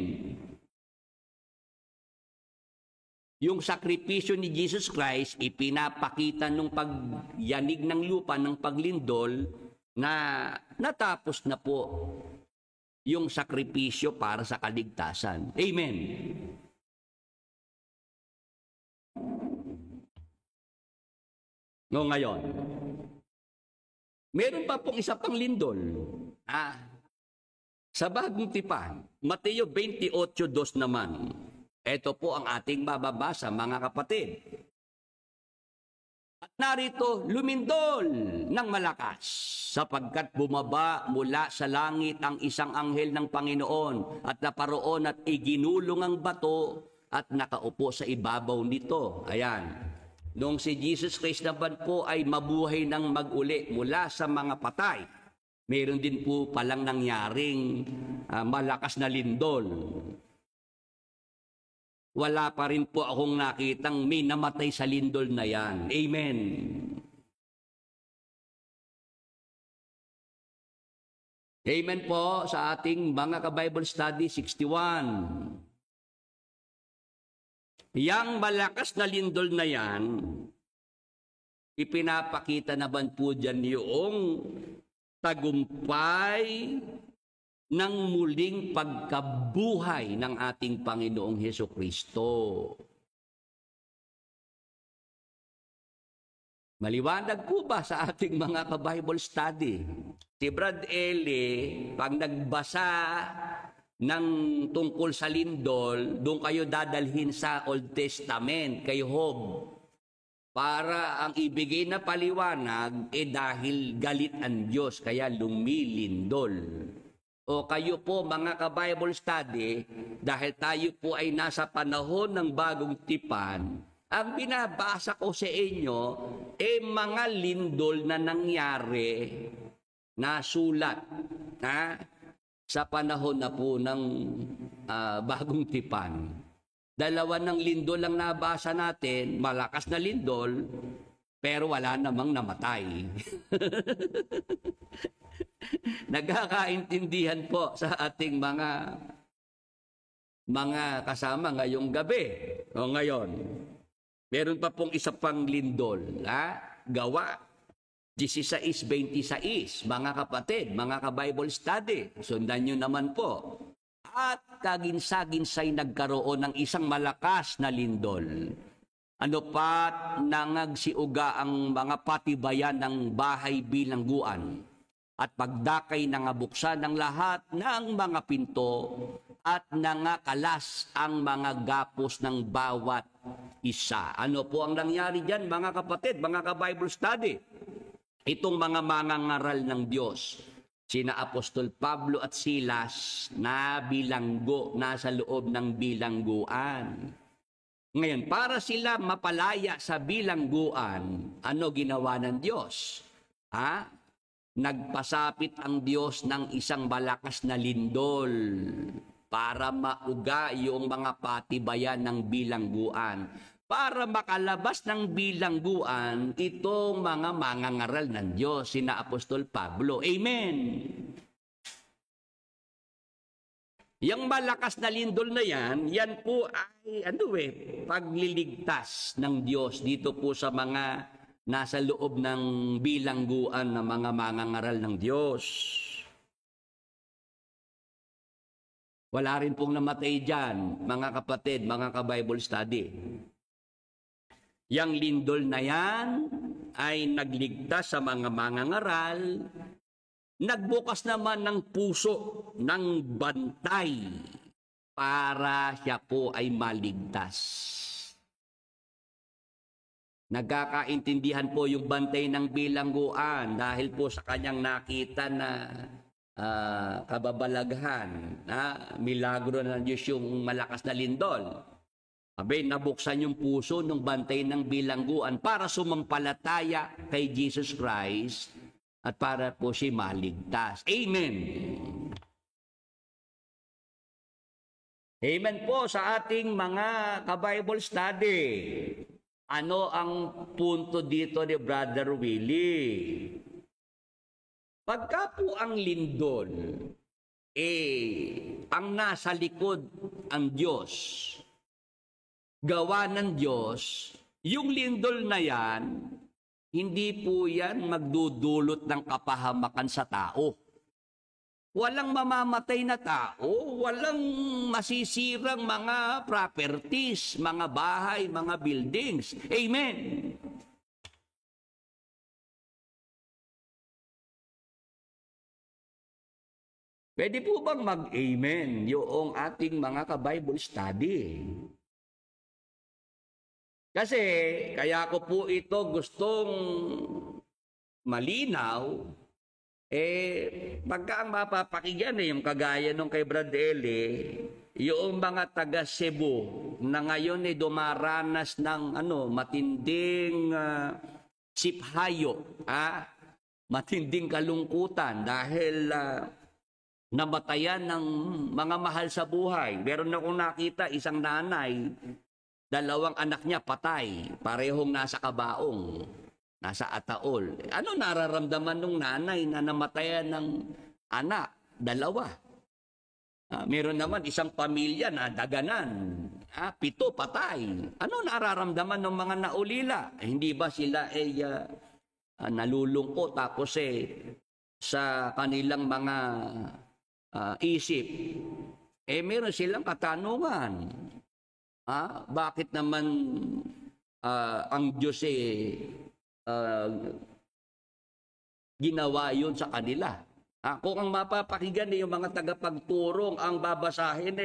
Yung sakripisyo ni Jesus Christ, ipinapakita nung pagyanig ng lupa, ng paglindol, na natapos na po yung sakripisyo para sa kaligtasan. Amen. No, ngayon, meron pa pong isa pang lindol. Sa bagong tipan, Mateo 28:2 naman. Ito po ang ating mababasa, mga kapatid. At narito, lumindol ng malakas, sapagkat bumaba mula sa langit ang isang anghel ng Panginoon at naparoon at iginulong ang bato at nakaupo sa ibabaw nito. Ayan. Nung si Jesus Christ naman po ay mabuhay ng mag-uli mula sa mga patay, meron din po palang nangyaring malakas na lindol. Wala pa rin po akong nakitang may namatay sa lindol na yan. Amen. Amen po sa ating mga ka-Bible Study 61. Yang malakas na lindol na yan, ipinapakita naman po dyan yung tagumpay ng muling pagkabuhay ng ating Panginoong Hesukristo. Maliwanag po ba sa ating mga ka-Bible study? Si Brad Eli, pag nagbasa ng tungkol sa lindol, doon kayo dadalhin sa Old Testament, kay Job. Para ang ibigay na paliwanag, dahil galit ang Diyos, kaya lumilindol. O kayo po mga ka-Bible study, dahil tayo po ay nasa panahon ng bagong tipan, ang binabasa ko sa inyo, mga lindol na nangyari, na sulat, sa panahon na po ng bagong tipan. Dalawa ng lindol lang nabasa natin, malakas na lindol, pero wala namang namatay. Nagkakaintindihan po sa ating mga kasama ngayong gabi. O ngayon, meron pa pong isa pang lindol. Gawa 16:26, mga kapatid, mga ka-Bible study. Sundan nyo naman po. At kaginsa-ginsay nagkaroon ng isang malakas na lindol. Ano pat nangagsiuga ang mga patibayan ng bahay bilangguan. At pagdakay nangabuksan ng lahat ng mga pinto at nangakalas ang mga gapos ng bawat isa. Ano po ang nangyari dyan, mga kapatid, mga ka-Bible study? Itong mga mangangaral ng Diyos Sina Apostol Pablo at Silas na bilanggo, nasa loob ng bilangguan. Ngayon, para sila mapalaya sa bilangguan, ano ginawa ng Diyos? Nagpasapit ang Diyos ng isang malakas na lindol para mauga yung mga patibayan ng bilangguan. Para makalabas ng bilangguan, itong mga mangangaral ng Diyos, sina Apostol Pablo. Amen! Yung malakas na lindol na yan po ay pagliligtas ng Diyos dito po sa mga nasa loob ng bilangguan ng mga mangangaral ng Diyos. Wala rin pong namatay dyan, mga kapatid, mga ka-Bible study. Yang lindol na yan ay nagligtas sa mga mangangaral, nagbukas naman ng puso ng bantay para siya po ay maligtas. Nagkakaintindihan po yung bantay ng bilangguan dahil po sa kanyang nakita na kababalaghan, milagro na ng Diyos yung malakas na lindol. Nabuksan yung puso ng bantay ng bilangguan para sumampalataya kay Jesus Christ at para po siya maligtas. Amen! Amen po sa ating mga ka-Bible study. Ano ang punto dito ni Brother Willie? Pagka po ang lindol, ang nasa likod ang Diyos, gawa ng Diyos, yung lindol na yan, hindi po yan magdudulot ng kapahamakan sa tao. Walang mamamatay na tao, walang masisirang mga properties, mga bahay, mga buildings. Amen! Pwede po bang mag-amen yung ating mga ka-Bible study? Kasi, kaya ko po ito gustong malinaw, pagka ang mapapakinggan yung kagaya nung kay Brad Eli, yung mga taga Cebu na ngayon dumaranas ng matinding siphayo, matinding kalungkutan dahil namatayan ng mga mahal sa buhay. Meron akong nakita isang nanay, 2 anak niya patay, parehong nasa kabaong, nasa ataol. Ano nararamdaman ng nanay na namatayan ng anak? 2. Meron naman isang pamilya na daganan, 7 patay. Ano nararamdaman ng mga naulila? Hindi ba sila nalulungkot tapos sa kanilang mga isip? Meron silang katanungan. Bakit naman ang Diyos ginawa yun sa kanila? Kung ang mapapakinggan yung mga tagapagturong ang babasahin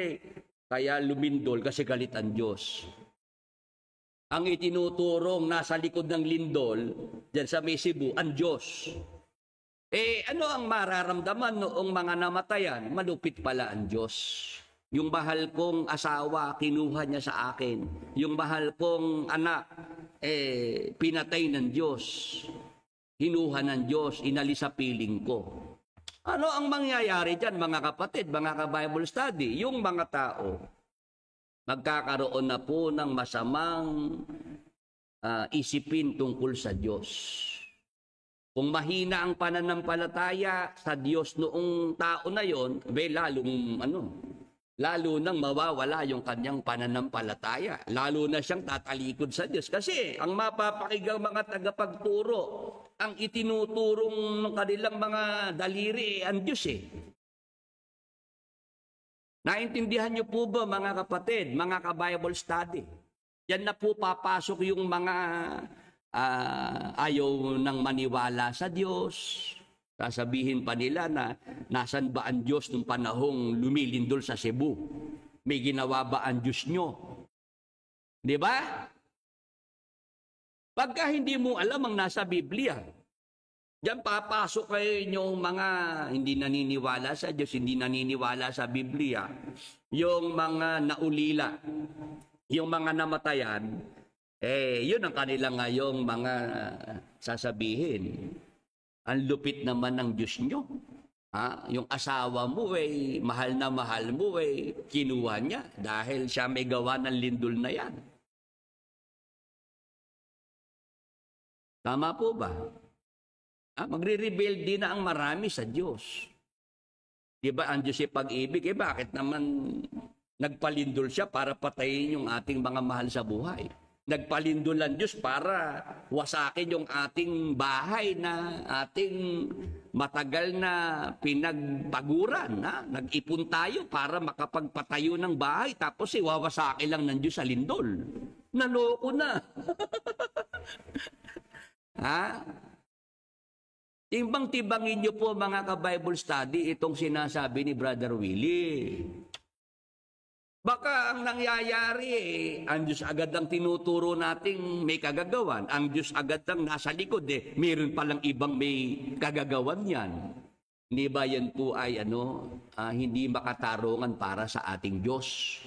kaya lumindol kasi galit ang Diyos. Ang itinuturong nasa likod ng lindol, dyan sa may Cebu, ang Diyos. Ano ang mararamdaman noong mga namatayan? Malupit pala ang Diyos. Yung mahal kong asawa, kinuha niya sa akin. Yung mahal kong anak, pinatay ng Diyos. Kinuha ng Diyos, inalis sa piling ko. Ano ang mangyayari dyan, mga kapatid, mga ka-Bible study? Yung mga tao, magkakaroon na po ng masamang isipin tungkol sa Diyos. Kung mahina ang pananampalataya sa Diyos noong tao na yon, lalo nang mawawala yung kanyang pananampalataya. Lalo na siyang tatalikod sa Diyos. Kasi ang mapapakigang mga tagapagturo, ang itinuturong ng kanilang mga daliri ang Diyos Naintindihan niyo po ba, mga kapatid, mga ka-Bible study? Yan na po papasok yung mga ayaw nang maniwala sa Diyos. Sasabihin pa nila na nasan ba ang Diyos nung panahong lumilindol sa Cebu? May ginawa ba ang Diyos nyo? Di ba? Pagka hindi mo alam ang nasa Biblia, Diyan papasok kayo yung mga hindi naniniwala sa Diyos, hindi naniniwala sa Biblia, yung mga naulila, yung mga namatayan, yun ang kanilang ngayong mga sasabihin. Ang lupit naman ng Diyos nyo. Yung asawa mo mahal na mahal mo kinuha niya dahil siya may gawa ng lindol na yan. Tama po ba? Magre-rebel din na ang marami sa Diyos. Di ba ang Diyos ay pag-ibig? Bakit naman nagpalindol siya para patayin yung ating mga mahal sa buhay? Nagpalindol ang Diyos para wasakin yung ating bahay na ating matagal na pinagpaguran. Nag-ipon tayo para makapagpatayo ng bahay tapos wawasakin lang ng Diyos sa lindol. Naloko na. Timbang-timbangin niyo po mga ka-Bible study itong sinasabi ni Brother Willie. Baka ang nangyayari ang Diyos agad ang tinuturo nating may kagagawan. Ang Diyos agad ang nasa likod mayroon palang ibang may kagagawan yan. Hindi ba yan po ay hindi makatarungan para sa ating Diyos?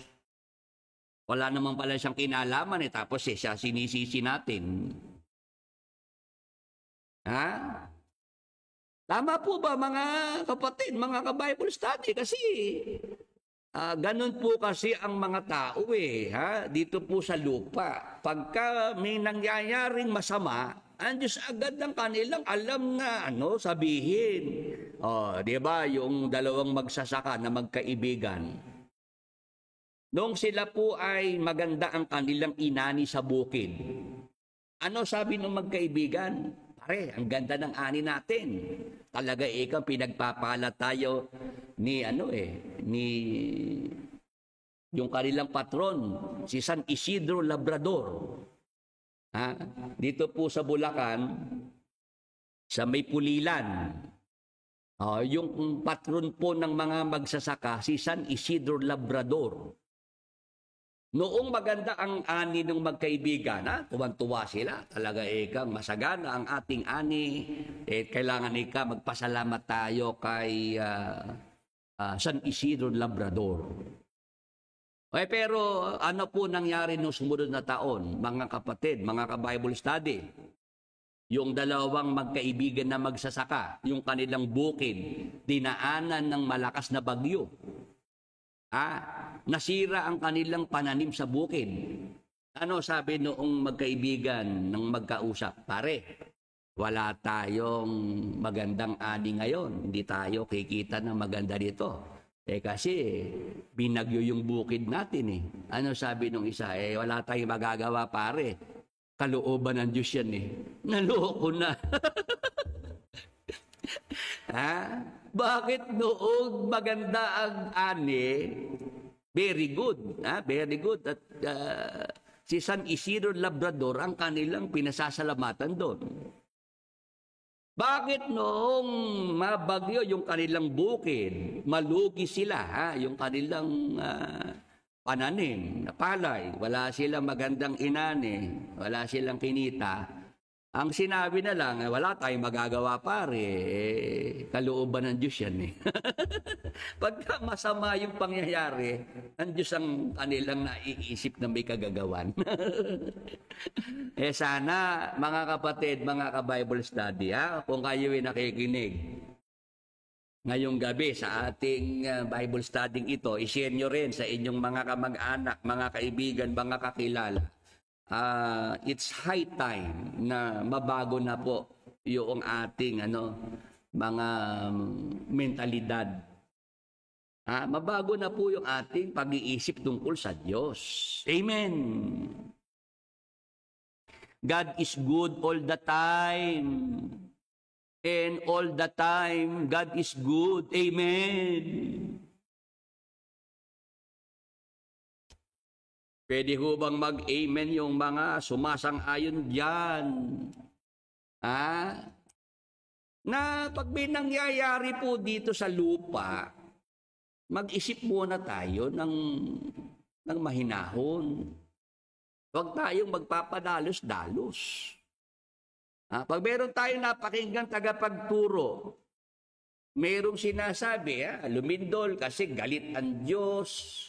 Wala naman pala siyang kinalaman tapos siya sinisisi natin. Tama po ba mga kapatid, mga ka-Bible study? Kasi ganun po kasi ang mga tao dito po sa lupa. Pagka may nangyayaring masama, ang Diyos agad ng kanilang alam na sabihin. Di ba yung dalawang magsasaka na magkaibigan? Noong sila po ay maganda ang kanilang inani sa bukid. Ano sabi ng magkaibigan? Pare, ang ganda ng ani natin. Talaga ikaw pinagpapala tayo ni yung kanilang patron, si San Isidro Labrador. Dito po sa Bulacan, sa may Pulilan. Yung patron po ng mga magsasaka, si San Isidro Labrador. Noong maganda ang ani ng magkaibigan, tuwan-tuwa sila. Talaga masagana ang ating ani. Kailangan magpasalamat tayo kay San Isidro Labrador. Pero ano po nangyari noong sumunod na taon, mga kapatid, mga ka-Bible study? Yung dalawang magkaibigan na magsasaka, yung kanilang bukid, dinaanan ng malakas na bagyo. Nasira ang kanilang pananim sa bukid. Ano sabi noong magkaibigan ng magkausap? Pare, wala tayong magandang ani ngayon. Hindi tayo kikita ng maganda dito. Kasi binagyo yung bukid natin Ano sabi nung isa? Wala tayong magagawa pare. Kalooban ng Diyos yan Naloko na. Bakit noong maganda ang ani, very good. Very good. At si San Isidro Labrador ang kanilang pinasasalamatan doon. Bakit noong mabagyo yung kanilang bukid, malugi sila, yung kanilang pananim na palay, wala silang magandang inani, wala silang kinita. Ang sinabi na lang, wala tayong magagawa pare, kalooban ng Diyos yan Pagka masama yung pangyayari, ang Diyos ang kanilang naiisip na may kagagawan. Sana, mga kapatid, mga ka-Bible study, kung kayo ay nakikinig ngayong gabi sa ating Bible study ito, i-share nyo rin sa inyong mga kamag-anak, mga kaibigan, mga kakilala. It's high time na mabago na po yung ating mga mentalidad. Mabago na po yung ating pag-iisip tungkol sa Diyos. Amen. God is good all the time. And all the time, God is good. Amen. Pwede ho bang mag-amen yung mga sumasang-ayon dyan? Na pag may nangyayari po dito sa lupa, mag-isip muna tayo ng mahinahon. Huwag tayong magpapadalos-dalos. Pag meron tayong napakinggang tagapagturo, merong sinasabi, lumindol kasi galit ang Diyos.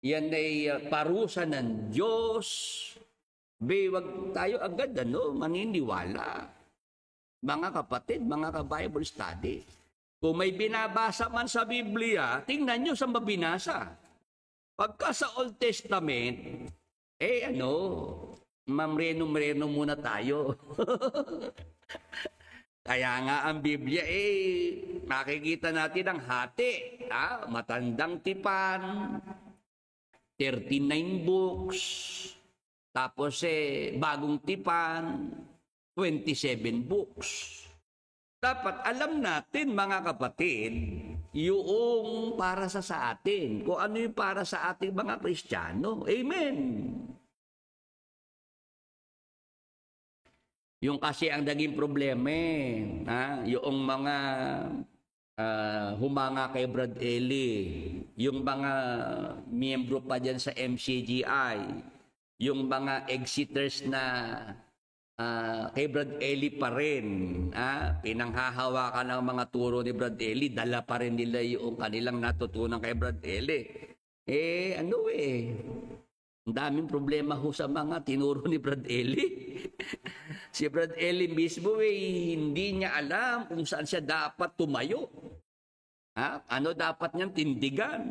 Yan ay parusa ng Diyos. Wag tayo agad maniniwala. Mga kapatid, mga ka-Bible study. Kung may binabasa man sa Biblia, tingnan nyo sa mabinasa. Pagka sa Old Testament, mamreno-mreno muna tayo. Kaya nga ang Biblia, makikita natin ang hati. Matandang tipan, 39 books, tapos bagong tipan, 27 books. Dapat alam natin, mga kapatid, yung para sa atin. Kung ano yung para sa ating mga Kristiyano. Amen. Yung kasi ang naging problema, yung mga humanga kay Brad Eli, yung mga miyembro pa dyan sa MCGI, yung mga exiters na kay Brad Eli pa rin, pinanghahawakan ng mga turo ni Brad Eli, dala pa rin nila yung kanilang natutunan kay Brad Eli. Ang daming problema ho sa mga tinuro ni Brad Eli. Si Brad Eli mismo hindi niya alam kung saan siya dapat tumayo. Ano dapat niyang tindigan?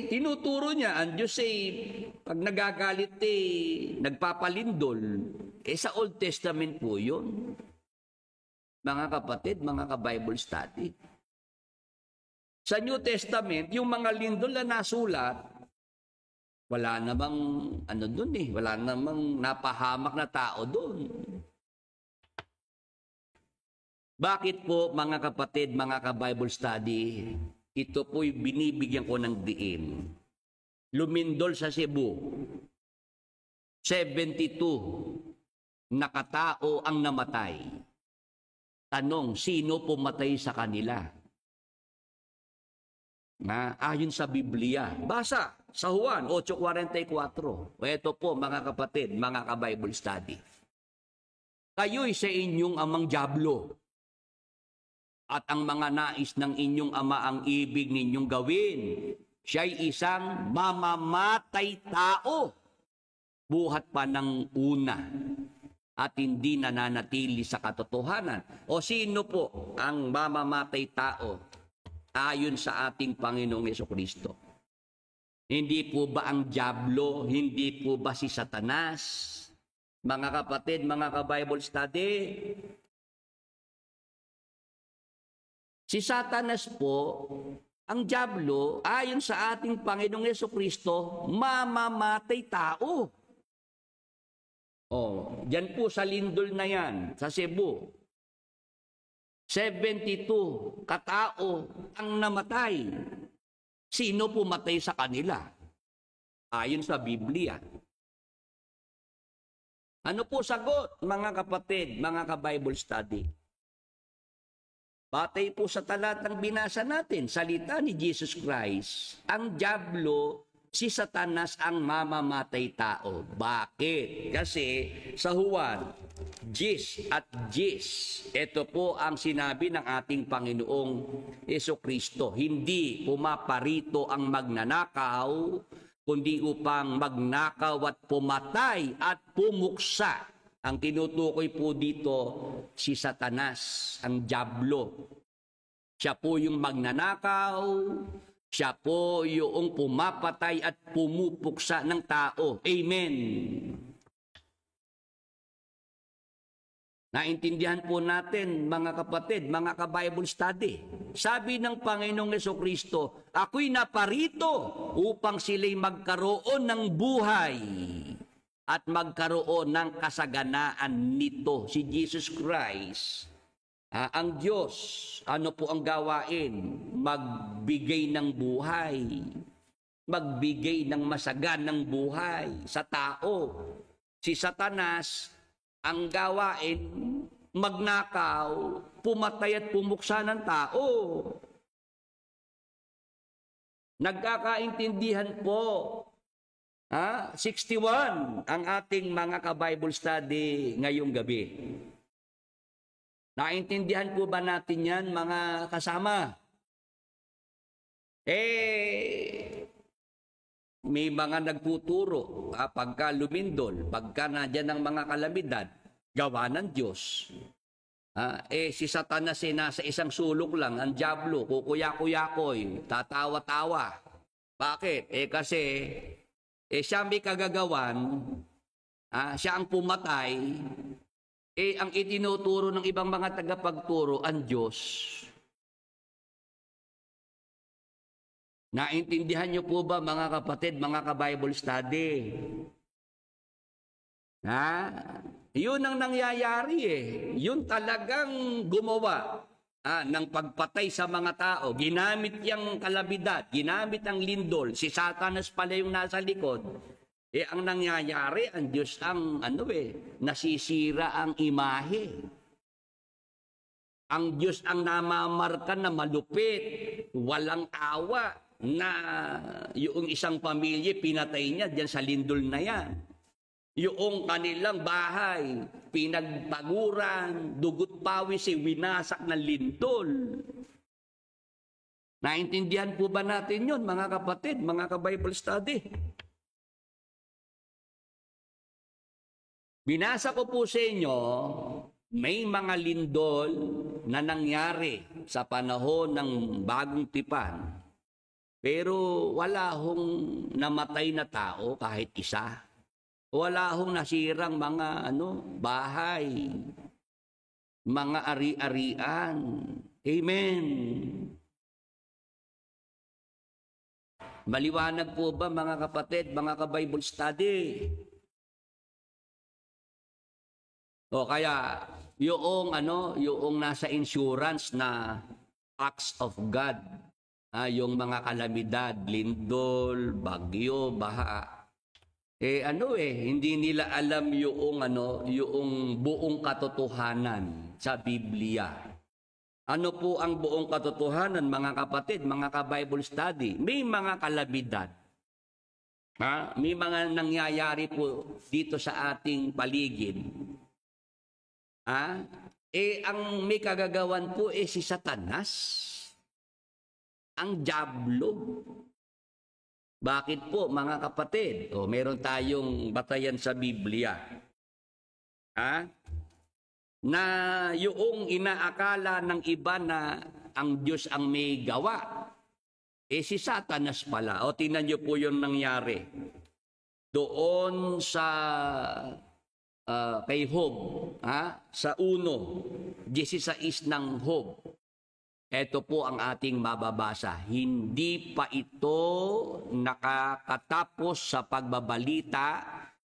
Tinuturo niya, ang Diyos pag nagagalit nagpapalindol. Sa Old Testament po yun. Mga kapatid, mga ka-Bible study. Sa New Testament, yung mga lindol na nasulat, wala namang wala namang napahamak na tao doon. Bakit po, mga kapatid, mga ka-Bible study, ito po'y binibigyan ko ng diin. Lumindol sa Cebu, 72 na katao ang namatay. Tanong, sino pumatay sa kanila? Ayon sa Biblia. Basa sa Juan 8:44. Ito po, mga kapatid, mga ka-Bible study. Kayo'y sa inyong amang dyablo, at ang mga nais ng inyong ama ang ibig ninyong gawin. Siya'y isang mamamatay tao, buhat pa ng una, at hindi nananatili sa katotohanan. O sino po ang mamamatay tao ayon sa ating Panginoong Jesucristo? Hindi po ba ang dyablo? Hindi po ba si Satanas? Mga kapatid, mga ka-Bible study, si Satanas po, ang dyablo, ayon sa ating Panginoong Jesucristo, mamamatay tao. Diyan po sa lindol na yan, sa Cebu. 72 katao ang namatay. Sino pumatay sa kanila? Ayon sa Biblia. Ano po sagot, mga kapatid, mga ka-Bible study? Batay po sa talatang binasa natin, salita ni Jesus Christ, ang dyablo, si Satanas ang mamamatay tao. Bakit? Kasi sa Juan 10:10, ito po ang sinabi ng ating Panginoong Jesucristo. Hindi pumaparito ang magnanakaw, kundi upang magnakaw at pumatay at pumuksa. Ang tinutukoy po dito, si Satanas, ang dyablo. Siya po yung magnanakaw, siya po yung pumapatay at pumupuksa ng tao. Amen. Naintindihan po natin, mga kapatid, mga ka-Bible study. Sabi ng Panginoong Jesucristo, ako'y naparito upang sila'y magkaroon ng buhay at magkaroon ng kasaganaan nito. Si Jesus Christ, ang Diyos, ano po ang gawain? Magbigay ng buhay, magbigay ng masaganang buhay sa tao. Si Satanas, ang gawain, magnakaw, pumatay at pumuksa ng tao. Nagkakaintindihan po 61 ang ating mga ka-Bible study ngayong gabi. Naintindihan po ba natin yan, mga kasama? May mga nagtuturo, pagka lumindol, pagka nadyan ang mga kalamidad, gawa ng Diyos. Si Satanas nasa isang sulok lang, ang dyablo, kukuya-kuyakoy, tatawa-tawa. Bakit? Kasi siya may kagagawan, siya ang pumatay, ang itinuturo ng ibang mga tagapagturo, ang Diyos. Naintindihan niyo po ba, mga kapatid, mga ka-Bible study? Yun ang nangyayari Yun talagang gumawa ng pagpatay sa mga tao. Ginamit yung kalamidad, ginamit ang lindol. Si Satanas pala yung nasa likod. Ang nangyayari, ang Diyos ang nasisira ang imahe. Ang Diyos ang namamarka na malupit, walang awa, na yung isang pamilya pinatay niya diyan sa lindol na yan. Yung kanilang bahay, pinagpaguran, dugot pawis, winasak ng lindol. Naintindihan po ba natin yun, mga kapatid, mga ka-Bible study? Binasa ko po sa inyo, may mga lindol na nangyari sa panahon ng bagong tipan. Pero wala hong namatay na tao kahit isa. Wala hong nasirang mga bahay, mga ari-arian. Amen. Maliwanag po ba, mga kapatid, mga ka-Bible study? O kaya yung nasa insurance na acts of God, yung mga kalamidad, lindol, bagyo, baha. Hindi nila alam yung buong katotohanan sa Biblia. Ano po ang buong katotohanan, mga kapatid, mga ka-Bible study? May mga kalamidad. May mga nangyayari po dito sa ating paligid. Ang may kagagawan po si Satanas, ang dyablo. Bakit po, mga kapatid? Meron tayong batayan sa Biblia. Na yung inaakala ng iba na ang Diyos ang may gawa, si Satanas pala. Tingnan niyo po yung nangyari. Doon sa kay Job, sa 1:16 ng Job. Ito po ang ating mababasa. Hindi pa ito nakakatapos sa pagbabalita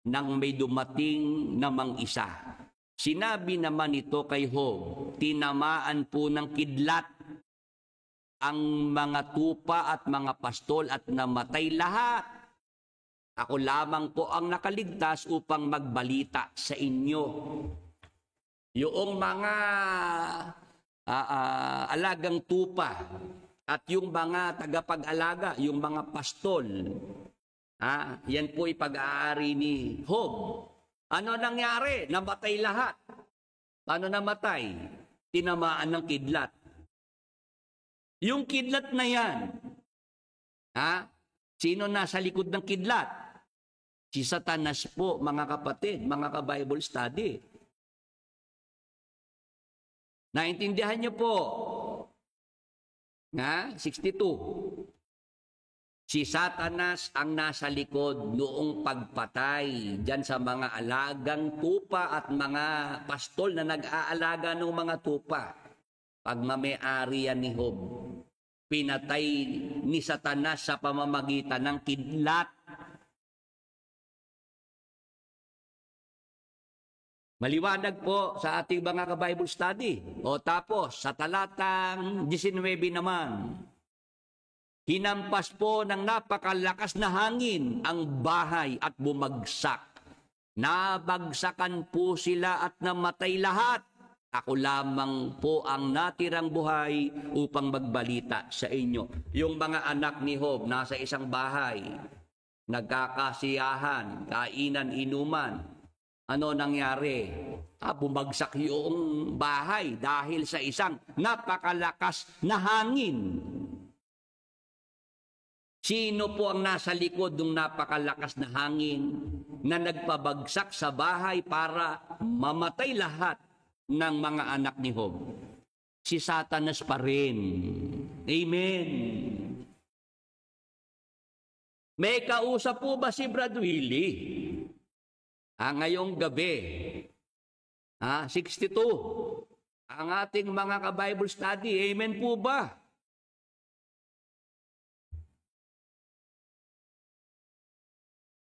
ng may dumating namang isa. Sinabi naman ito kay Job, tinamaan po ng kidlat ang mga tupa at mga pastol at namatay lahat. Ako lamang po ang nakaligtas upang magbalita sa inyo. Yung mga alagang tupa at yung mga tagapag-alaga, yung mga pastol, yan po ipag-aari ni Job. Ano nangyari? Namatay lahat. Paano namatay? Tinamaan ng kidlat. Yung kidlat na yan, sino nasa likod ng kidlat? Si Satanas po, mga kapatid, mga ka-Bible study. Naintindihan niyo po? 62. Si Satanas ang nasa likod noong pagpatay dyan sa mga alagang tupa at mga pastol na nag-aalaga ng mga tupa. Pagmamay-ari yan ni Job, pinatay ni Satanas sa pamamagitan ng kidlat. Maliwanag po sa ating mga ka-Bible study. Tapos, sa talatang 19 naman, hinampas po ng napakalakas na hangin ang bahay at bumagsak. Nabagsakan po sila at namatay lahat. Ako lamang po ang natirang buhay upang magbalita sa inyo. Yung mga anak ni Job nasa isang bahay. nagkakasiyahan, kainan, inuman. Ano nangyari? Bumagsak yung bahay dahil sa isang napakalakas na hangin. Sino po ang nasa likod ng napakalakas na hangin na nagpabagsak sa bahay para mamatay lahat ng mga anak ni Job? Si Satanas pa rin. Amen. May kausap po ba si Brad Willie? Ngayong gabi, 62, ang ating mga ka-Bible study. Amen po ba?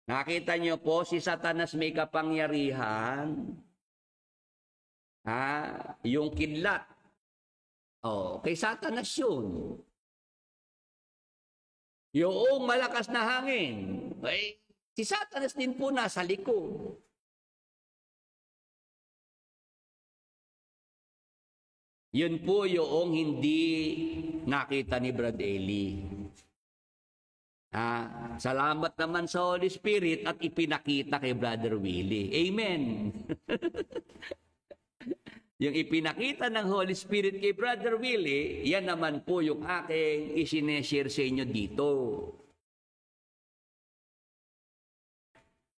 Nakita niyo po, si Satanas may kapangyarihan. Yung kidlat. Kay Satanas yun. Yung malakas na hangin, si Satanas din po nasa likod. Yun po yung hindi nakita ni Brad Eli. Salamat naman sa Holy Spirit at ipinakita kay Brother Willie. Amen. Yung ipinakita ng Holy Spirit kay Brother Willie, yan naman po yung aking isineshare sa inyo dito.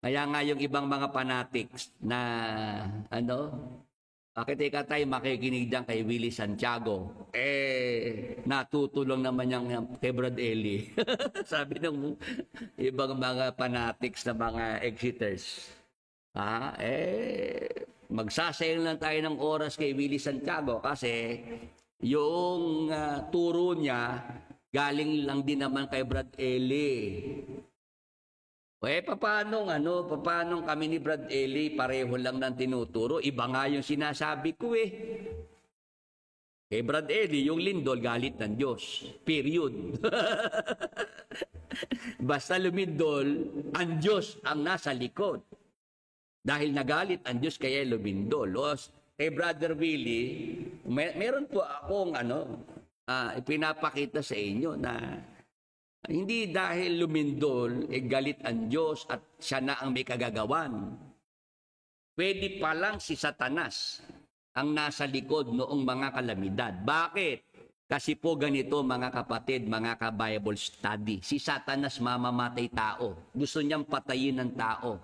Kaya nga yung ibang mga fanatics na bakit tayo makikinig dyan kay Willie Santiago? Natutulong naman yung kay Brad Eli. Sabi ng ibang mga fanatics na mga exiters. Magsasayang lang tayo ng oras kay Willie Santiago kasi yung turo niya galing lang din naman kay Brad Eli. Paano kami ni Brad Eli pareho lang ng tinuturo? Iba nga yung sinasabi ko Kay Brad Eli, yung lindol galit ng Diyos. Period. Basta lumindol, ang Diyos ang nasa likod. Dahil nagalit ang Diyos kaya lumindol. Kay Brother Willie, meron po akong ipinapakita sa inyo na hindi dahil lumindol, galit ang Diyos at siya na ang may kagagawan. Pwede pa lang si Satanas ang nasa likod noong mga kalamidad. Bakit? Kasi po ganito mga kapatid, mga ka-Bible study. Si Satanas mamamatay tao. Gusto niyang patayin ng tao.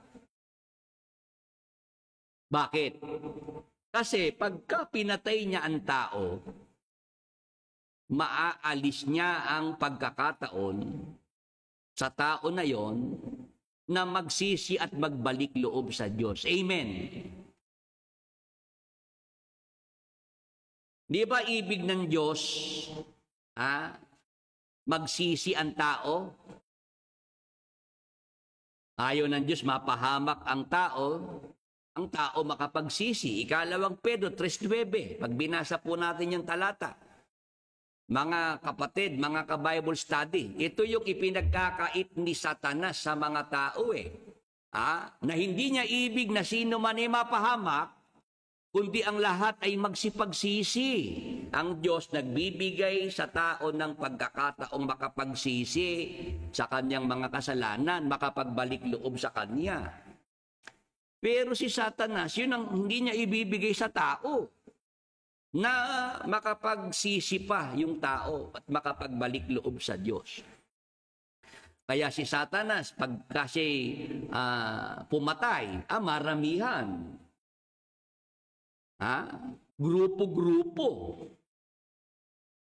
Bakit? Kasi pagka pinatay niya ang tao, maaalis niya ang pagkakataon sa tao na yon na magsisi at magbalik loob sa Diyos. Amen. Di ba ibig ng Diyos magsisi ang tao? Ayaw ng Diyos mapahamak ang tao makapagsisi. Ikalawang Pedro 3:9. Pag binasa po natin yung talata, mga kapatid, mga ka-Bible study, ito yung ipinagkakait ni Satanas sa mga tao na hindi niya ibig na sino man ay mapahamak, kundi ang lahat ay magsipagsisi. Ang Diyos nagbibigay sa tao ng pagkakataong makapagsisi sa kanyang mga kasalanan, makapagbalik loob sa kanya. Pero si Satanas, yun ang hindi niya ibibigay sa tao. Na makapagsisi pa yung tao at makapagbalik loob sa Diyos. Kaya si Satanas, pag kasi pumatay, maramihan. Grupo-grupo.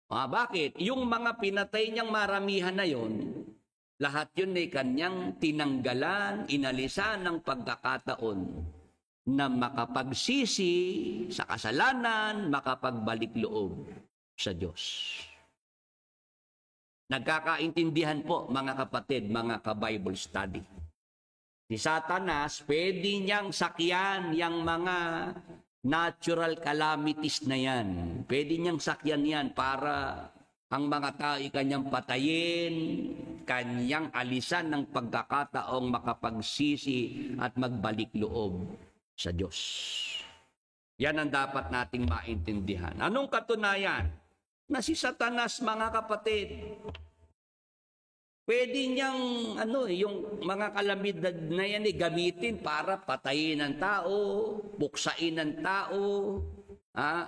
Bakit? Yung mga pinatay niyang maramihan na yon, lahat yun ay kanyang tinanggalan, inalisan ng pagkakataon na makapagsisi sa kasalanan, makapagbalik loob sa Diyos. Nagkakaintindihan po mga kapatid, mga ka-Bible study. Si Satanas, pwede niyang sakyan yung mga natural calamities na yan. Pwede niyang sakyan yan para ang mga tao ay kanyang patayin, kanyang alisan ng pagkakataong makapagsisi at magbalik loob sa Diyos. Yan ang dapat nating maintindihan. Anong katunayan? Na si Satanas, mga kapatid, pwede niyang yung mga kalamidad na yan gamitin para patayin ng tao, buksain ng tao,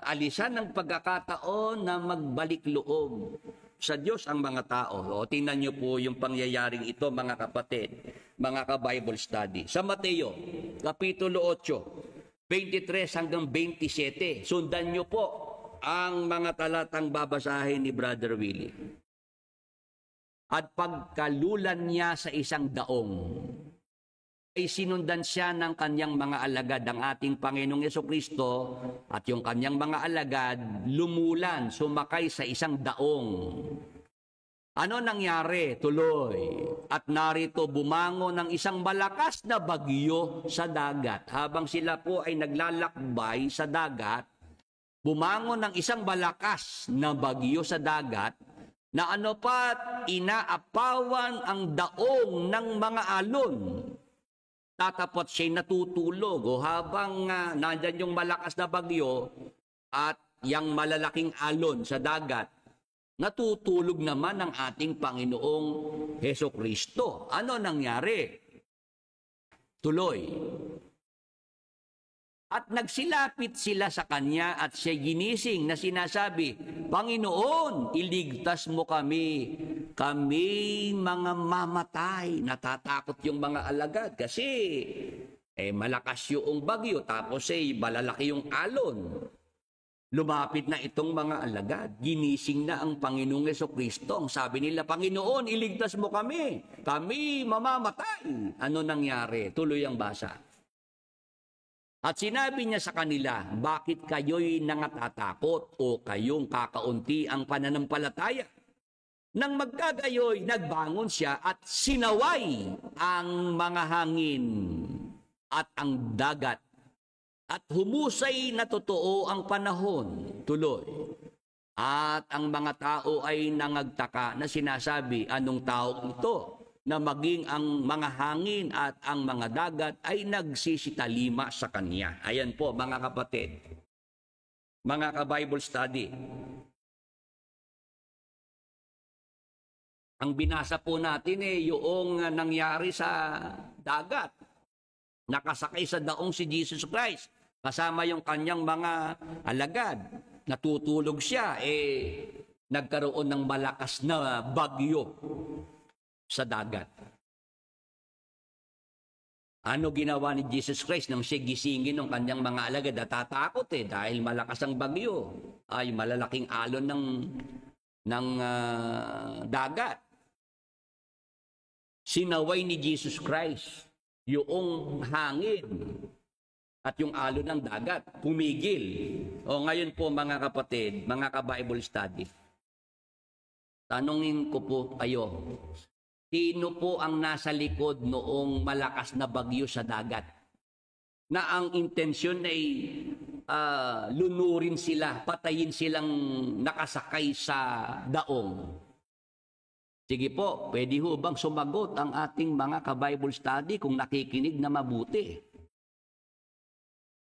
alisan ng pagkakataon na magbalik loob sa Diyos ang mga tao. O, tingnan niyo po yung pangyayaring ito, mga kapatid, mga ka-Bible study. Sa Mateo, Kapitulo 8, 23 hanggang 27, sundan niyo po ang mga talatang babasahin ni Brother Willie. At pagkalulan niya sa isang daong, ay sinundan siya ng kanyang mga alagad, ang ating Panginoong Jesucristo, at yung kanyang mga alagad lumulan, sumakay sa isang daong. Ano nangyari? Tuloy. At narito bumangon ng isang malakas na bagyo sa dagat. Habang sila po ay naglalakbay sa dagat, bumangon ng isang malakas na bagyo sa dagat, na ano pat inaapawan ang daong ng mga alon. Tatapot siya'y natutulog o habang nandyan yung malakas na bagyo at yung malalaking alon sa dagat, natutulog naman ang ating Panginoong Hesukristo. Ano nangyari? Tuloy. At nagsilapit sila sa kanya at siya ginising na sinasabi, Panginoon, iligtas mo kami. Kami mga mamatay. Natatakot yung mga alagad kasi malakas yung bagyo tapos malalaki yung alon. Lumapit na itong mga alagad. Ginising na ang Panginoong Jesucristo. Ang sabi nila, Panginoon, iligtas mo kami. Kami mamamatay. Ano nangyari? Tuloy ang basa. At sinabi niya sa kanila, bakit kayo'y nangatatakot o kayong kakaunti ang pananampalataya? Nang magkagayoy, nagbangon siya at sinaway ang mga hangin at ang dagat. At humusay na totoo ang panahon. Tuloy. At ang mga tao ay nangagtaka na sinasabi, anong taong ito? Na maging ang mga hangin at ang mga dagat ay nagsisitalima sa kanya. Ayan po, mga kapatid, mga ka-Bible study. Ang binasa po natin yung nangyari sa dagat. Nakasakay sa daong si Jesus Christ, kasama yung kanyang mga alagad. Natutulog siya, nagkaroon ng malakas na bagyo sa dagat. Ano ginawa ni Jesus Christ nang siya gisingin ng kanyang mga alagad? Natatakot dahil malakas ang bagyo. Ay malalaking alon ng dagat. Sinaway ni Jesus Christ yung hangin at yung alon ng dagat. Pumigil. O ngayon po mga kapatid, mga ka-Bible study, tanungin ko po kayo, sino po ang nasa likod noong malakas na bagyo sa dagat? Na ang intensyon ay lunurin sila, patayin silang nakasakay sa daong. Sige po, pwede ho bang sumagot ang ating mga ka-Bible study kung nakikinig na mabuti?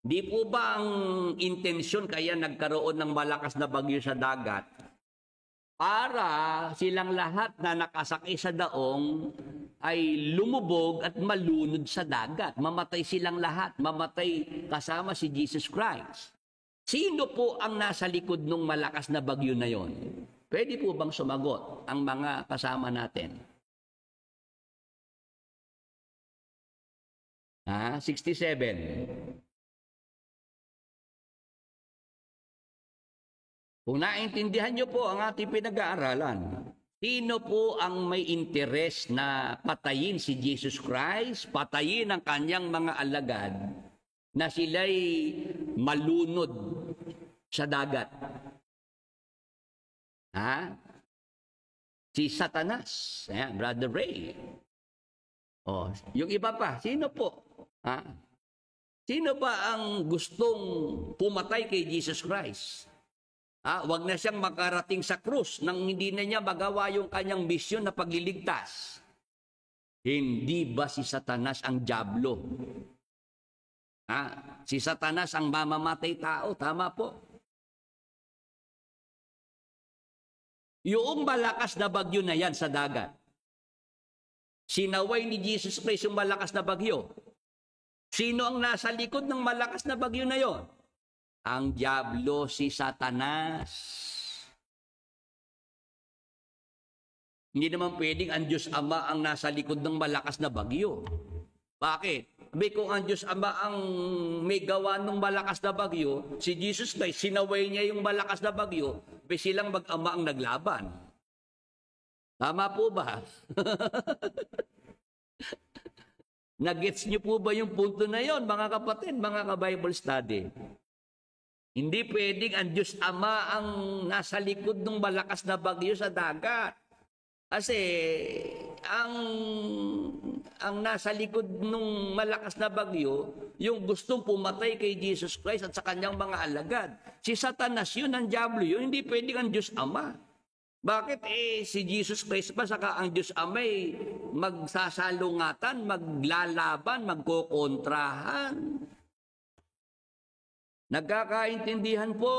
Di po ba ang intensyon kaya nagkaroon ng malakas na bagyo sa dagat? Para silang lahat na nakasakay sa daong ay lumubog at malunod sa dagat. Mamatay silang lahat. Mamatay kasama si Jesus Christ. Sino po ang nasa likod ng malakas na bagyo na yon? Pwede po bang sumagot ang mga kasama natin? 67. Kung naintindihan niyo po ang ating pinag-aaralan, sino po ang may interes na patayin si Jesus Christ, patayin ang kanyang mga alagad, na sila'y malunod sa dagat? Si Satanas. Ayan, Brother Ray. Yung iba pa, sino po? Sino ba ang gustong pumatay kay Jesus Christ? Wag na siyang makarating sa krus nang hindi na niya magawa yung kanyang misyon na pagliligtas. Hindi ba si Satanas ang dyablo? Si Satanas ang mamamatay tao, tama po. Yung malakas na bagyo na yan sa dagat, Sinaway ni Jesus Christ yung malakas na bagyo. Sino ang nasa likod ng malakas na bagyo na yon? Ang diablo, si Satanas. Hindi naman pwedeng ang Diyos Ama ang nasa likod ng malakas na bagyo. Bakit? Sabi, kung ang Diyos Ama ang may gawa ng malakas na bagyo, si Jesus Christ, sinaway niya yung malakas na bagyo, silang mag-ama ang naglaban. Tama po ba? Nagets niyo po ba yung punto na yon, mga kapatid, mga ka-Bible study? Hindi pwedeng ang Diyos Ama ang nasa likod ng malakas na bagyo sa dagat. Kasi ang nasa likod ng malakas na bagyo, yung gustong pumatay kay Jesus Christ at sa kanyang mga alagad. Si Satanas yun, ang diablo yun, hindi pwedeng ang Diyos Ama. Bakit si Jesus Christ pa saka ang Diyos Ama magsasalungatan, maglalaban, magkokontrahan? Nagkakaintindihan po.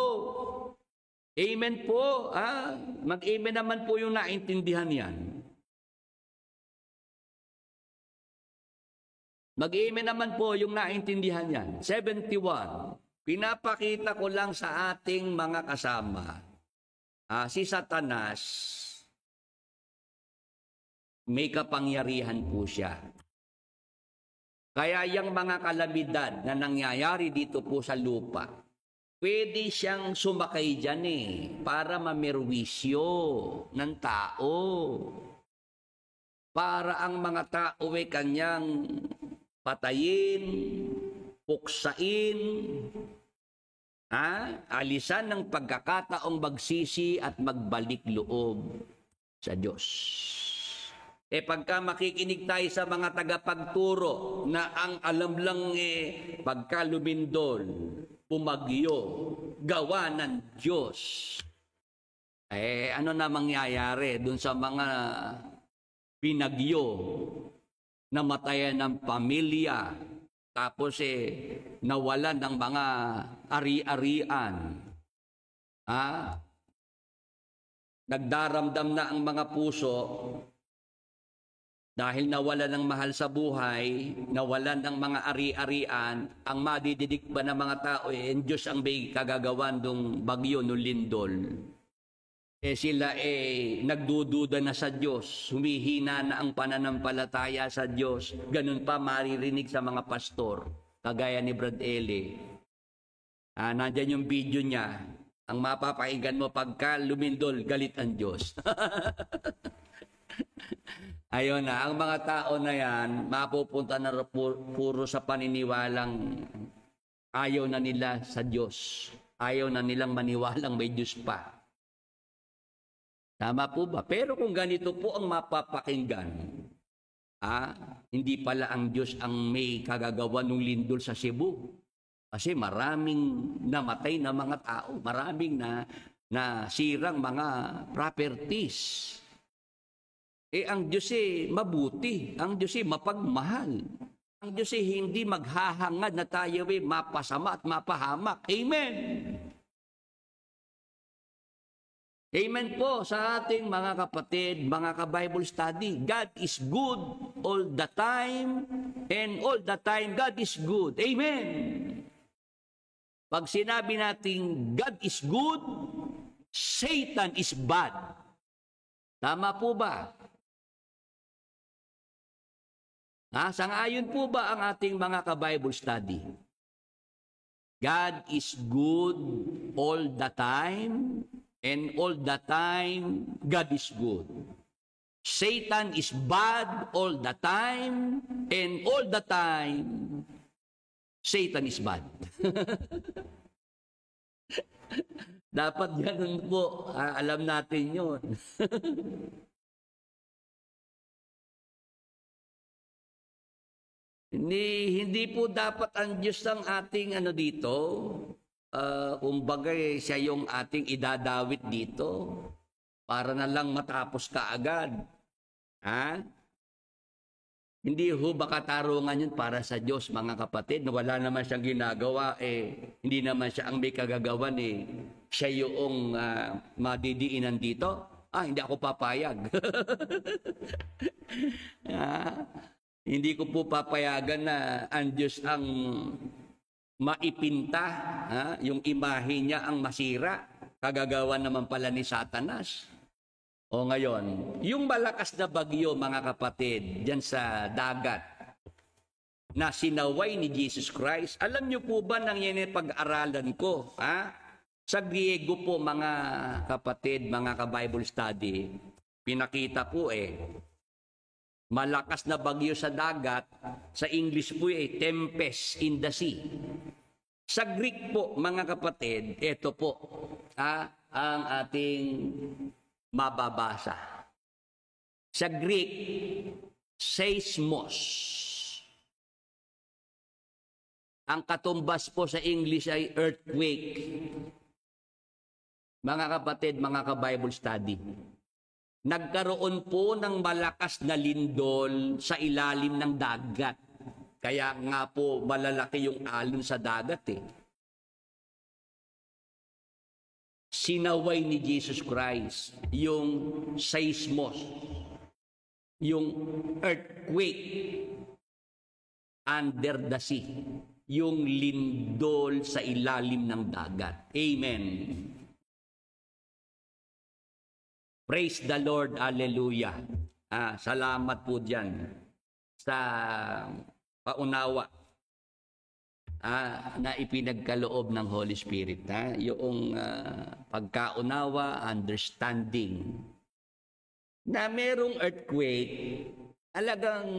Amen po. Mag-amen naman po yung naintindihan yan. Mag-amen naman po yung naintindihan yan. 71. Pinapakita ko lang sa ating mga kasama. Si Satanas, may kapangyarihan po siya. Kaya yung mga kalamidad na nangyayari dito po sa lupa, pwede siyang sumakay dyan para mamerwisyo ng tao. Para ang mga tao kanyang patayin, puksain, alisan ng pagkakataong magsisi at magbalik loob sa Diyos. Pagka makikinig tayo sa mga tagapagturo na ang alam lang pagka lumindol, pumagyo, gawa ng Diyos. Ano na mangyayari dun sa mga pinagyo, namatayan ng pamilya, tapos nawalan ng mga ari-arian. Nagdaramdam na ang mga puso dahil nawalan ng mahal sa buhay, nawalan ng mga ari-arian, ang madididik ba ng mga tao, ang Diyos ang may kagagawan ng bagyo, ng lindol. Sila nagdududa na sa Diyos, humihina na ang pananampalataya sa Diyos. Ganun pa maririnig sa mga pastor, kagaya ni Brad Eli. Nandyan yung video niya, ang mapapakinggan mo pagka lumindol, galit ang Diyos. Ayun na, ang mga tao na yan, mapupunta na puro sa paniniwalang ayaw na nila sa Diyos. Ayaw na nilang maniwalang may Diyos pa. Tama po ba? Pero kung ganito po ang mapapakinggan, hindi pala ang Diyos ang may kagagawa ng lindol sa Cebu. Kasi maraming namatay na mga tao, maraming na sirang mga properties. Ang Diyos mabuti, ang Diyos mapagmahal. Ang Diyos hindi maghahangad na tayo mapasama at mapahamak. Amen! Amen po sa ating mga kapatid, mga ka-Bible study. God is good all the time, and all the time God is good. Amen! Pag sinabi natin God is good, Satan is bad. Tama po ba? Sang-ayon po ba ang ating mga ka-Bible study? God is good all the time, and all the time, God is good. Satan is bad all the time, and all the time, Satan is bad. Dapat ganun po. Alam natin yun. Hindi po dapat ang Diyos ang ating dito. Kumbaga siya yung ating idadawit dito para na lang matapos kaagad. Hindi ho ba katarungan yun para sa Diyos, mga kapatid, na wala naman siyang ginagawa, hindi naman siya ang may kagagawan, siya yung madidiinan dito. Hindi ako papayag. Hindi ko po papayagan na ang Diyos ang maipinta, yung imahe niya ang masira. Kagagawa naman pala ni Satanas. O ngayon, yung malakas na bagyo, mga kapatid, dyan sa dagat, na sinaway ni Jesus Christ, alam niyo po ba nang yan ay pag-aralan ko? Sa Griego po, mga kapatid, mga ka-Bible study, pinakita po malakas na bagyo sa dagat, sa English po tempest in the sea. Sa Greek po, mga kapatid, ito po ang ating mababasa. Sa Greek, seismos. Ang katumbas po sa English ay earthquake. Mga kapatid, mga ka-Bible study, nagkaroon po ng malakas na lindol sa ilalim ng dagat. Kaya nga po malalaki yung alon sa dagat Sinaway ni Jesus Christ yung seismos, yung earthquake under the sea, yung lindol sa ilalim ng dagat. Amen. Praise the Lord. Hallelujah. Salamat po dyan sa paunawa na ipinagkaloob ng Holy Spirit. Yung pagkaunawa, understanding na merong earthquake, alagang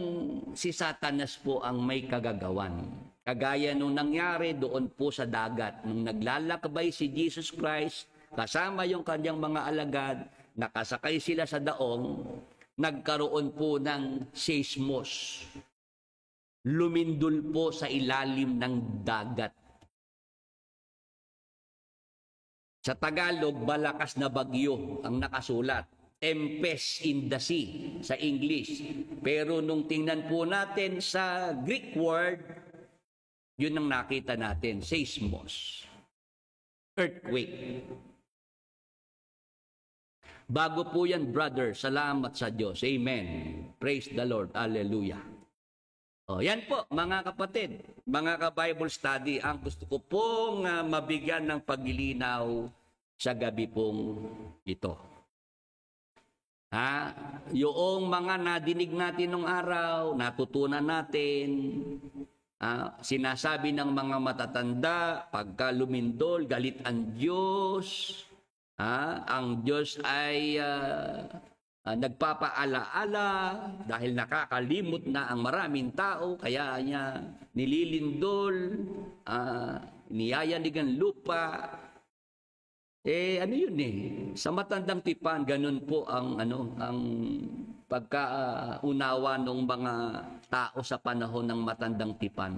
si Satanas po ang may kagagawan. Kagaya nung nangyari doon po sa dagat, nung naglalakbay si Jesus Christ, kasama yung kanyang mga alagad, nakasakay sila sa daong, nagkaroon po ng seismos. Lumindol po sa ilalim ng dagat. Sa Tagalog, malakas na bagyo ang nakasulat. Tempest in the sea sa English. Pero nung tingnan po natin sa Greek word, yun ang nakita natin, seismos. Earthquake. Bago po yan, brother, salamat sa Diyos. Amen. Praise the Lord. Hallelujah. Yan po, mga kapatid, mga ka-Bible study, ang gusto ko pong mabigyan ng paglilinaw sa gabi pong ito. Yung mga nadinig natin nung araw, natutunan natin, sinasabi ng mga matatanda, pagka lumindol, galit ang Diyos. Ang Diyos ay nagpapaalaala dahil nakakalimot na ang maraming tao, kaya niya nililindol, niyayanig ang lupa. Ano yun sa matandang tipan, ganun po ang pagkaunawa ng mga tao sa panahon ng matandang tipan.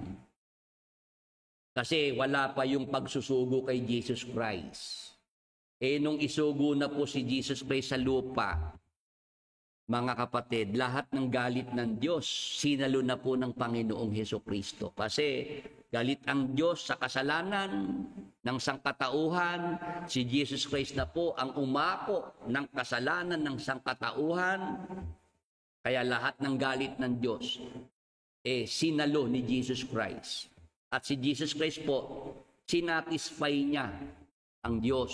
Kasi wala pa yung pagsusugo kay Jesus Christ. Nung isugo na po si Jesus Christ sa lupa, mga kapatid, lahat ng galit ng Diyos, sinalo na po ng Panginoong Hesukristo. Kasi galit ang Diyos sa kasalanan ng sangkatauhan. Si Jesus Christ na po ang umako ng kasalanan ng sangkatauhan. Kaya lahat ng galit ng Diyos, sinalo ni Jesus Christ. At si Jesus Christ po, sinatisfy niya ang Diyos.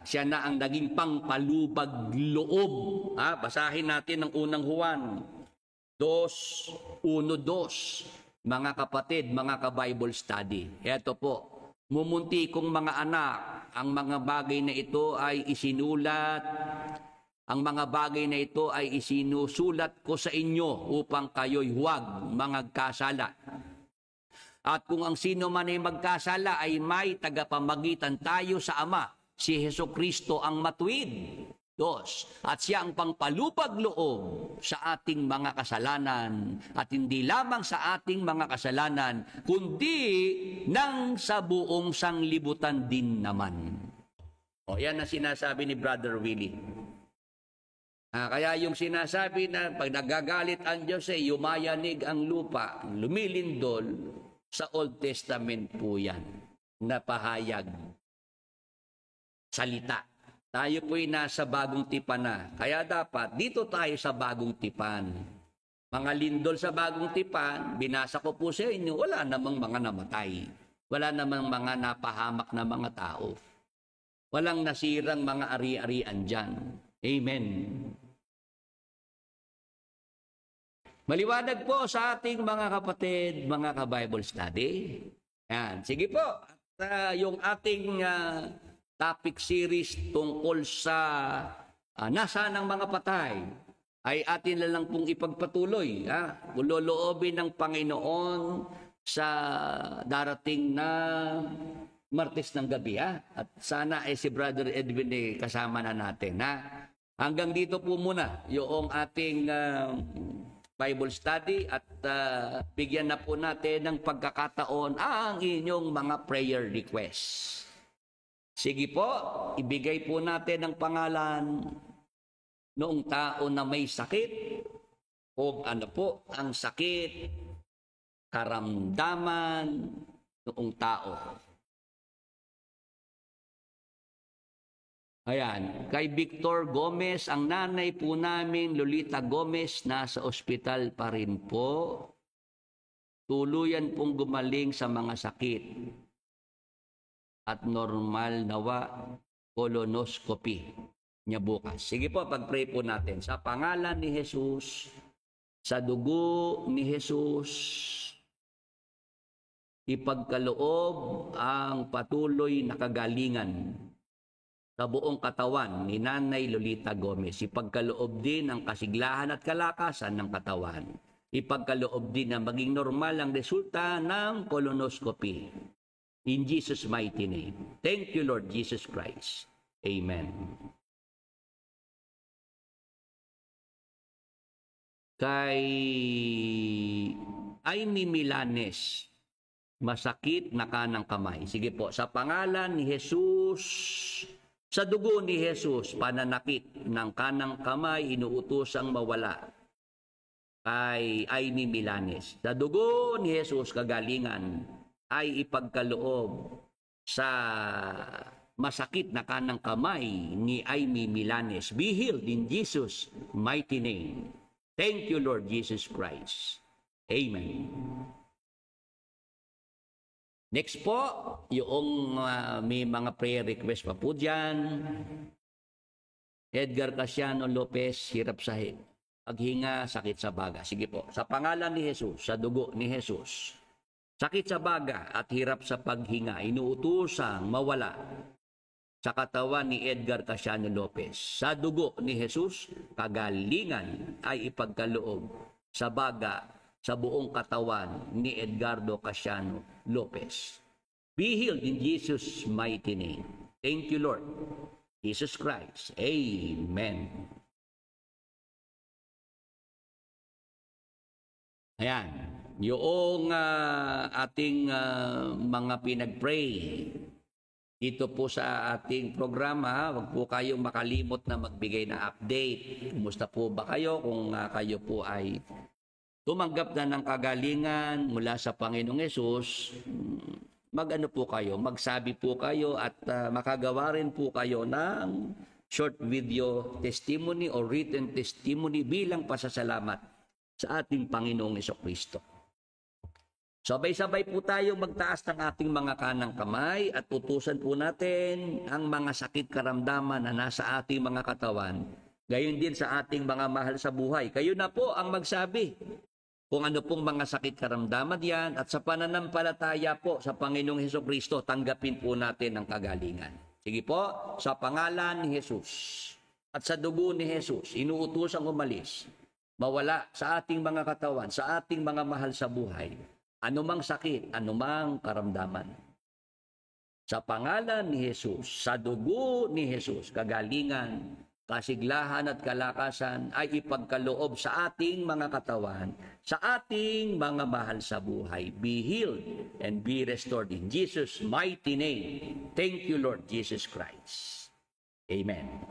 Siya na ang naging pangpalubag loob. Basahin natin ang unang Juan 1:2. Mga kapatid, mga ka-Bible study. Ito po, mumuntikong mga anak, ang mga bagay na ito ay isinulat. Ang mga bagay na ito ay isinusulat ko sa inyo upang kayo'y huwag mangagkasala. At kung ang sino man ay magkasala ay may tagapamagitan tayo sa Ama, si Hesukristo ang matuwid. 2. At siya ang pangpalubag loob sa ating mga kasalanan. At hindi lamang sa ating mga kasalanan, kundi nang sa buong sanglibutan din naman. Yan ang sinasabi ni Brother Willie. Kaya yung sinasabi na pag nagagalit ang Diyos yumayanig ang lupa, lumilindol, sa Old Testament po yan, na pahayag, salita Tayo po'y nasa bagong tipan na. Kaya dapat dito tayo sa bagong tipan. Mga lindol sa bagong tipan, binasa ko po sa inyo, wala namang mga namatay. Wala namang mga napahamak na mga tao. Walang nasirang mga ari-arian dyan. Amen. Maliwanag po sa ating mga kapatid, mga ka-Bible study. Yan. Sige po. At yung ating topic series tungkol sa nasaan ang mga patay ay atin na lang pong ipagpatuloy. Uloloobin ng Panginoon sa darating na Martes ng gabi. At sana si Brother Edwin kasama na natin. Hanggang dito po muna yung ating Bible study at bigyan na po natin ng pagkakataon ang inyong mga prayer requests. Sige po, ibigay po natin ang pangalan noong tao na may sakit o ano po ang sakit, karamdaman noong tao. Ayan, kay Victor Gomez, ang nanay po namin, Lolita Gomez, nasa ospital pa rin po. Tuluyan pong gumaling sa mga sakit. At normal nawa colonoscopy niya bukas. Sige po, pag-pray po natin. Sa pangalan ni Jesus, sa dugo ni Jesus, ipagkaloob ang patuloy na kagalingan sa buong katawan ni Nanay Lolita Gomez. Ipagkaloob din ang kasiglahan at kalakasan ng katawan. Ipagkaloob din na maging normal ang resulta ng colonoscopy. In Jesus' mighty name. Thank you, Lord Jesus Christ. Amen. Kay Aimee Milanes, masakit na kanang kamay. Sige po, sa pangalan ni Jesus, sa dugo ni Jesus, pananakit ng kanang kamay, inuutosang mawala. Kay Aimee Milanes, sa dugo ni Jesus, kagalingan ay ipagkaloob sa masakit na kanang kamay ni Aimee Milanes. Be healed in Jesus' mighty name. Thank you, Lord Jesus Christ. Amen. Next po, yung may mga prayer request pa po dyan. Edgar Casiano Lopez, hirap sa paghinga, sakit sa baga. Sige po, sa pangalan ni Jesus, sa dugo ni Jesus, sakit sa baga at hirap sa paghinga, inuutosang mawala sa katawan ni Edgar Casiano Lopez. Sa dugo ni Jesus, kagalingan ay ipagkaloob sa baga sa buong katawan ni Edgardo Casiano Lopez. Be healed in Jesus' mighty name. Thank you, Lord Jesus Christ. Amen. Ayan. Yung ating mga pinag-pray dito po sa ating programa, huwag po kayong makalimot na magbigay na update. Kumusta po ba kayo? Kung kayo po ay tumanggap na ng kagalingan mula sa Panginoong Hesus, mag-ano po kayo, magsabi po kayo at makagawa rin po kayo ng short video testimony or written testimony bilang pasasalamat sa ating Panginoong Hesukristo. Sabay-sabay po tayo magtaas ng ating mga kanang kamay at utusan po natin ang mga sakit karamdaman na nasa ating mga katawan. Gayon din sa ating mga mahal sa buhay. Kayo na po ang magsabi kung ano pong mga sakit karamdaman yan at sa pananampalataya po sa Panginoong Hesukristo, tanggapin po natin ang kagalingan. Sige po, sa pangalan ni Jesus at sa dugo ni Jesus, inuutosang umalis, mawala sa ating mga katawan, sa ating mga mahal sa buhay, anumang sakit, anumang karamdaman. Sa pangalan ni Jesus, sa dugo ni Jesus, kagalingan, kasiglahan at kalakasan ay ipagkaloob sa ating mga katawan, sa ating mga mahal sa buhay. Be healed and be restored in Jesus' mighty name. Thank you, Lord Jesus Christ. Amen.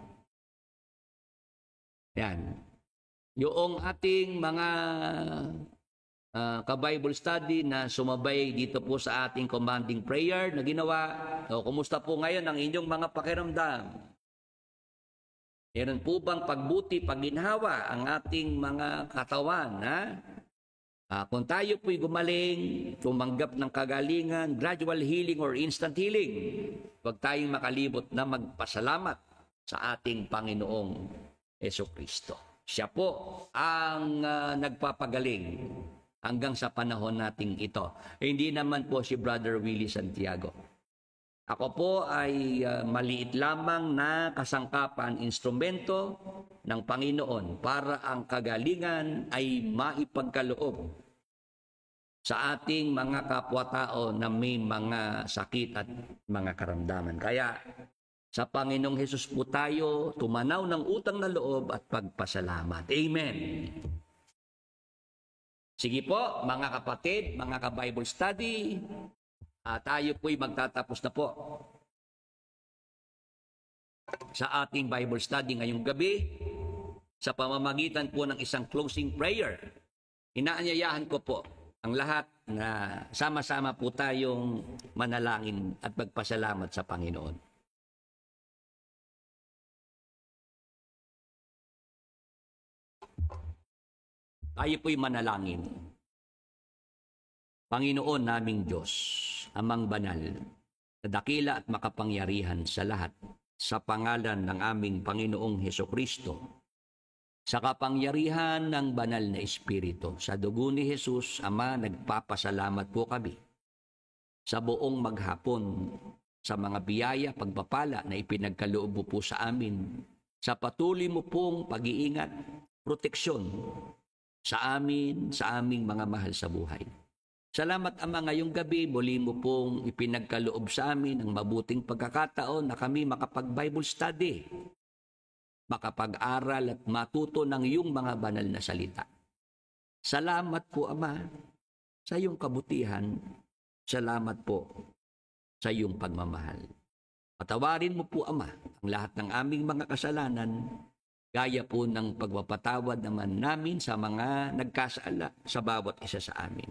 Yan. Yung ating mga ka-Bible study na sumabay dito po sa ating commanding prayer na ginawa. So, kumusta po ngayon ang inyong mga pakiramdam? Meron po bang pagbuti, pagginhawa ang ating mga katawan? Ha? Kung tayo po'y gumaling, tumanggap ng kagalingan, gradual healing or instant healing, huwag tayong makalibot na magpasalamat sa ating Panginoong Jesucristo. Siya po ang nagpapagaling hanggang sa panahon nating ito. Hindi naman po si Brother Willie Santiago. Ako po ay maliit lamang na kasangkapan, instrumento ng Panginoon para ang kagalingan ay maipagkaloob sa ating mga kapwa-tao na may mga sakit at mga karamdaman. Kaya sa Panginoong Hesus po tayo tumanaw ng utang na loob at pagpasalamat. Amen. Sige po, mga kapatid, mga ka-Bible study, tayo po'y magtatapos na po sa ating Bible study ngayong gabi sa pamamagitan po ng isang closing prayer. Inaanyayahan ko po ang lahat na sama-sama po tayong manalangin at magpasalamat sa Panginoon. Tayo po'y manalangin. Panginoon naming Diyos, Amang Banal, na dakila at makapangyarihan sa lahat, sa pangalan ng aming Panginoong Hesukristo, sa kapangyarihan ng banal na Espiritu, sa dugo ni Jesus, Ama, nagpapasalamat po kami sa buong maghapon sa mga biyaya, pagpapala na ipinagkaloob mo po sa amin, sa patuloy mo pong pag-iingat, proteksyon sa amin, sa aming mga mahal sa buhay. Salamat, Ama, ngayong gabi, muli mo pong ipinagkaloob sa amin ang mabuting pagkakataon na kami makapag-Bible study, makapag-aral at matuto ng iyong mga banal na salita. Salamat po, Ama, sa iyong kabutihan. Salamat po sa iyong pagmamahal. Patawarin mo po, Ama, ang lahat ng aming mga kasalanan, gaya po ng pagpapatawad naman namin sa mga nagkasala sa bawat isa sa amin.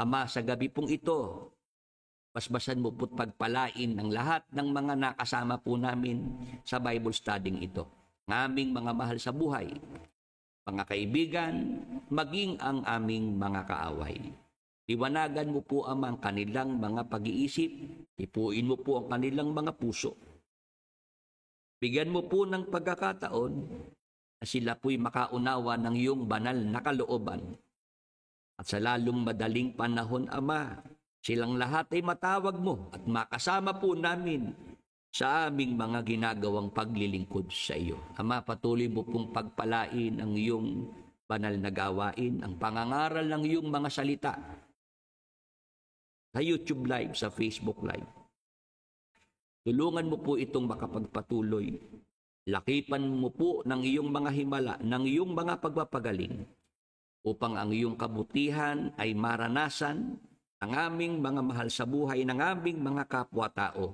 Ama, sa gabi pong ito, basbasan mo po't pagpalain ang lahat ng mga nakasama po namin sa Bible studying ito. Ng aming mga mahal sa buhay, mga kaibigan, maging ang aming mga kaaway. Liwanagan mo po, Ama, ang kanilang mga pag-iisip, ipuin mo po ang kanilang mga puso. Bigyan mo po ng pagkakataon na sila po'y makaunawa ng iyong banal na kalooban. At sa lalong madaling panahon, Ama, silang lahat ay matawag mo at makasama po namin sa aming mga ginagawang paglilingkod sa iyo. Ama, patuloy mo pong pagpalain ang iyong banal na gawain, ang pangangaral ng iyong mga salita sa YouTube Live, sa Facebook Live. Tulungan mo po itong makapagpatuloy. Lakipan mo po ng iyong mga himala, ng iyong mga pagpapagaling, upang ang iyong kabutihan ay maranasan ng aming mga mahal sa buhay, ng aming mga kapwa-tao.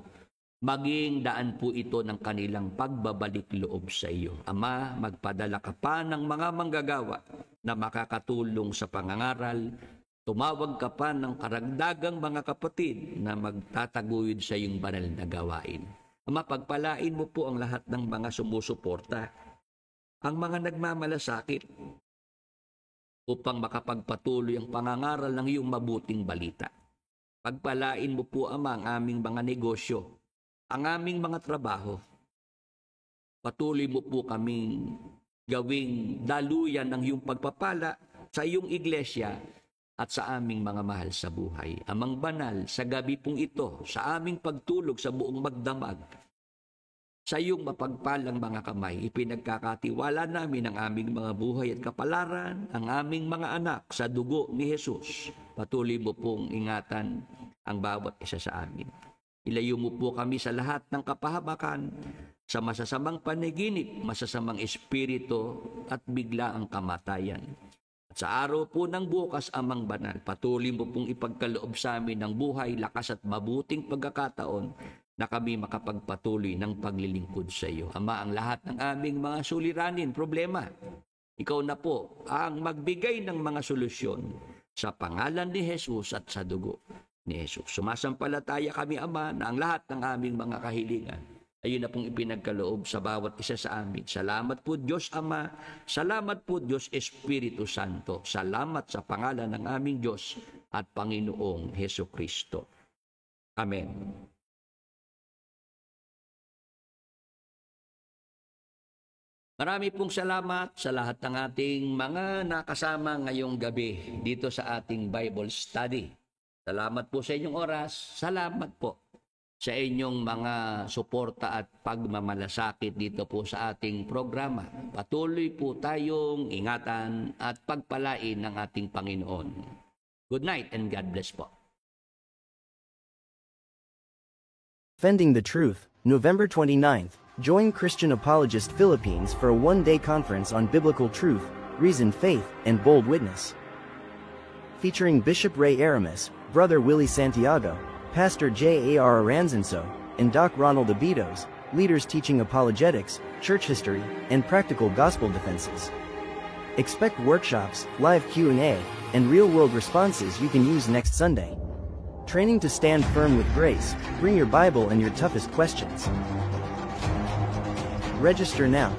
Maging daan po ito ng kanilang pagbabalik loob sa iyo. Ama, magpadala ka pa ng mga manggagawa na makakatulong sa pangangaral. Tumawag ka pa ng karagdagang mga kapatid na magtataguyod sa iyong banal na gawain. Ama, pagpalain mo po ang lahat ng mga sumusuporta, ang mga nagmamalasakit, upang makapagpatuloy ang pangangaral ng iyong mabuting balita. Pagpalain mo po, Ama, ang aming mga negosyo, ang aming mga trabaho. Patuloy mo po kaming gawing daluyan ng iyong pagpapala sa iyong iglesia at sa aming mga mahal sa buhay. Amang Banal, sa gabi pong ito, sa aming pagtulog sa buong magdamag, sa iyong mapagpalang mga kamay, ipinagkakatiwala namin ang aming mga buhay at kapalaran, ang aming mga anak sa dugo ni Jesus. Patuloy mo pong ingatan ang bawat isa sa amin. Ilayo mo po kami sa lahat ng kapahamakan, sa masasamang panaginip, masasamang espiritu at bigla ang kamatayan. At sa araw po ng bukas, Amang Banal, patuloy mo pong ipagkaloob sa amin ng buhay, lakas at mabuting pagkakataon na kami makapagpatuloy ng paglilingkod sa iyo. Ama, ang lahat ng aming mga suliranin, problema, ikaw na po ang magbigay ng mga solusyon sa pangalan ni Jesus at sa dugo ni Jesus. Sumasampalataya kami, Ama, na ang lahat ng aming mga kahilingan ayun na pong ipinagkaloob sa bawat isa sa amin. Salamat po Diyos Ama, salamat po Diyos Espiritu Santo, salamat sa pangalan ng aming Diyos at Panginoong Hesus Kristo. Amen. Marami pong salamat sa lahat ng ating mga nakasama ngayong gabi dito sa ating Bible study. Salamat po sa inyong oras. Salamat po sa inyong mga suporta at pagmamalasakit dito po sa ating programa. Patuloy po tayong ingatan at pagpalain ng ating Panginoon. Good night and God bless po. Defending the Truth, November 29th. Join Christian Apologist Philippines for a one-day conference on biblical truth, reason, faith, and bold witness. Featuring Bishop Ray Aramis, Brother Willie Santiago, Pastor J.A.R. Aranzanso, and Doc Ronald Abidos, leaders teaching apologetics, church history, and practical gospel defenses. Expect workshops, live Q&A, and real-world responses you can use next Sunday. Training to stand firm with grace. Bring your Bible and your toughest questions. Register now.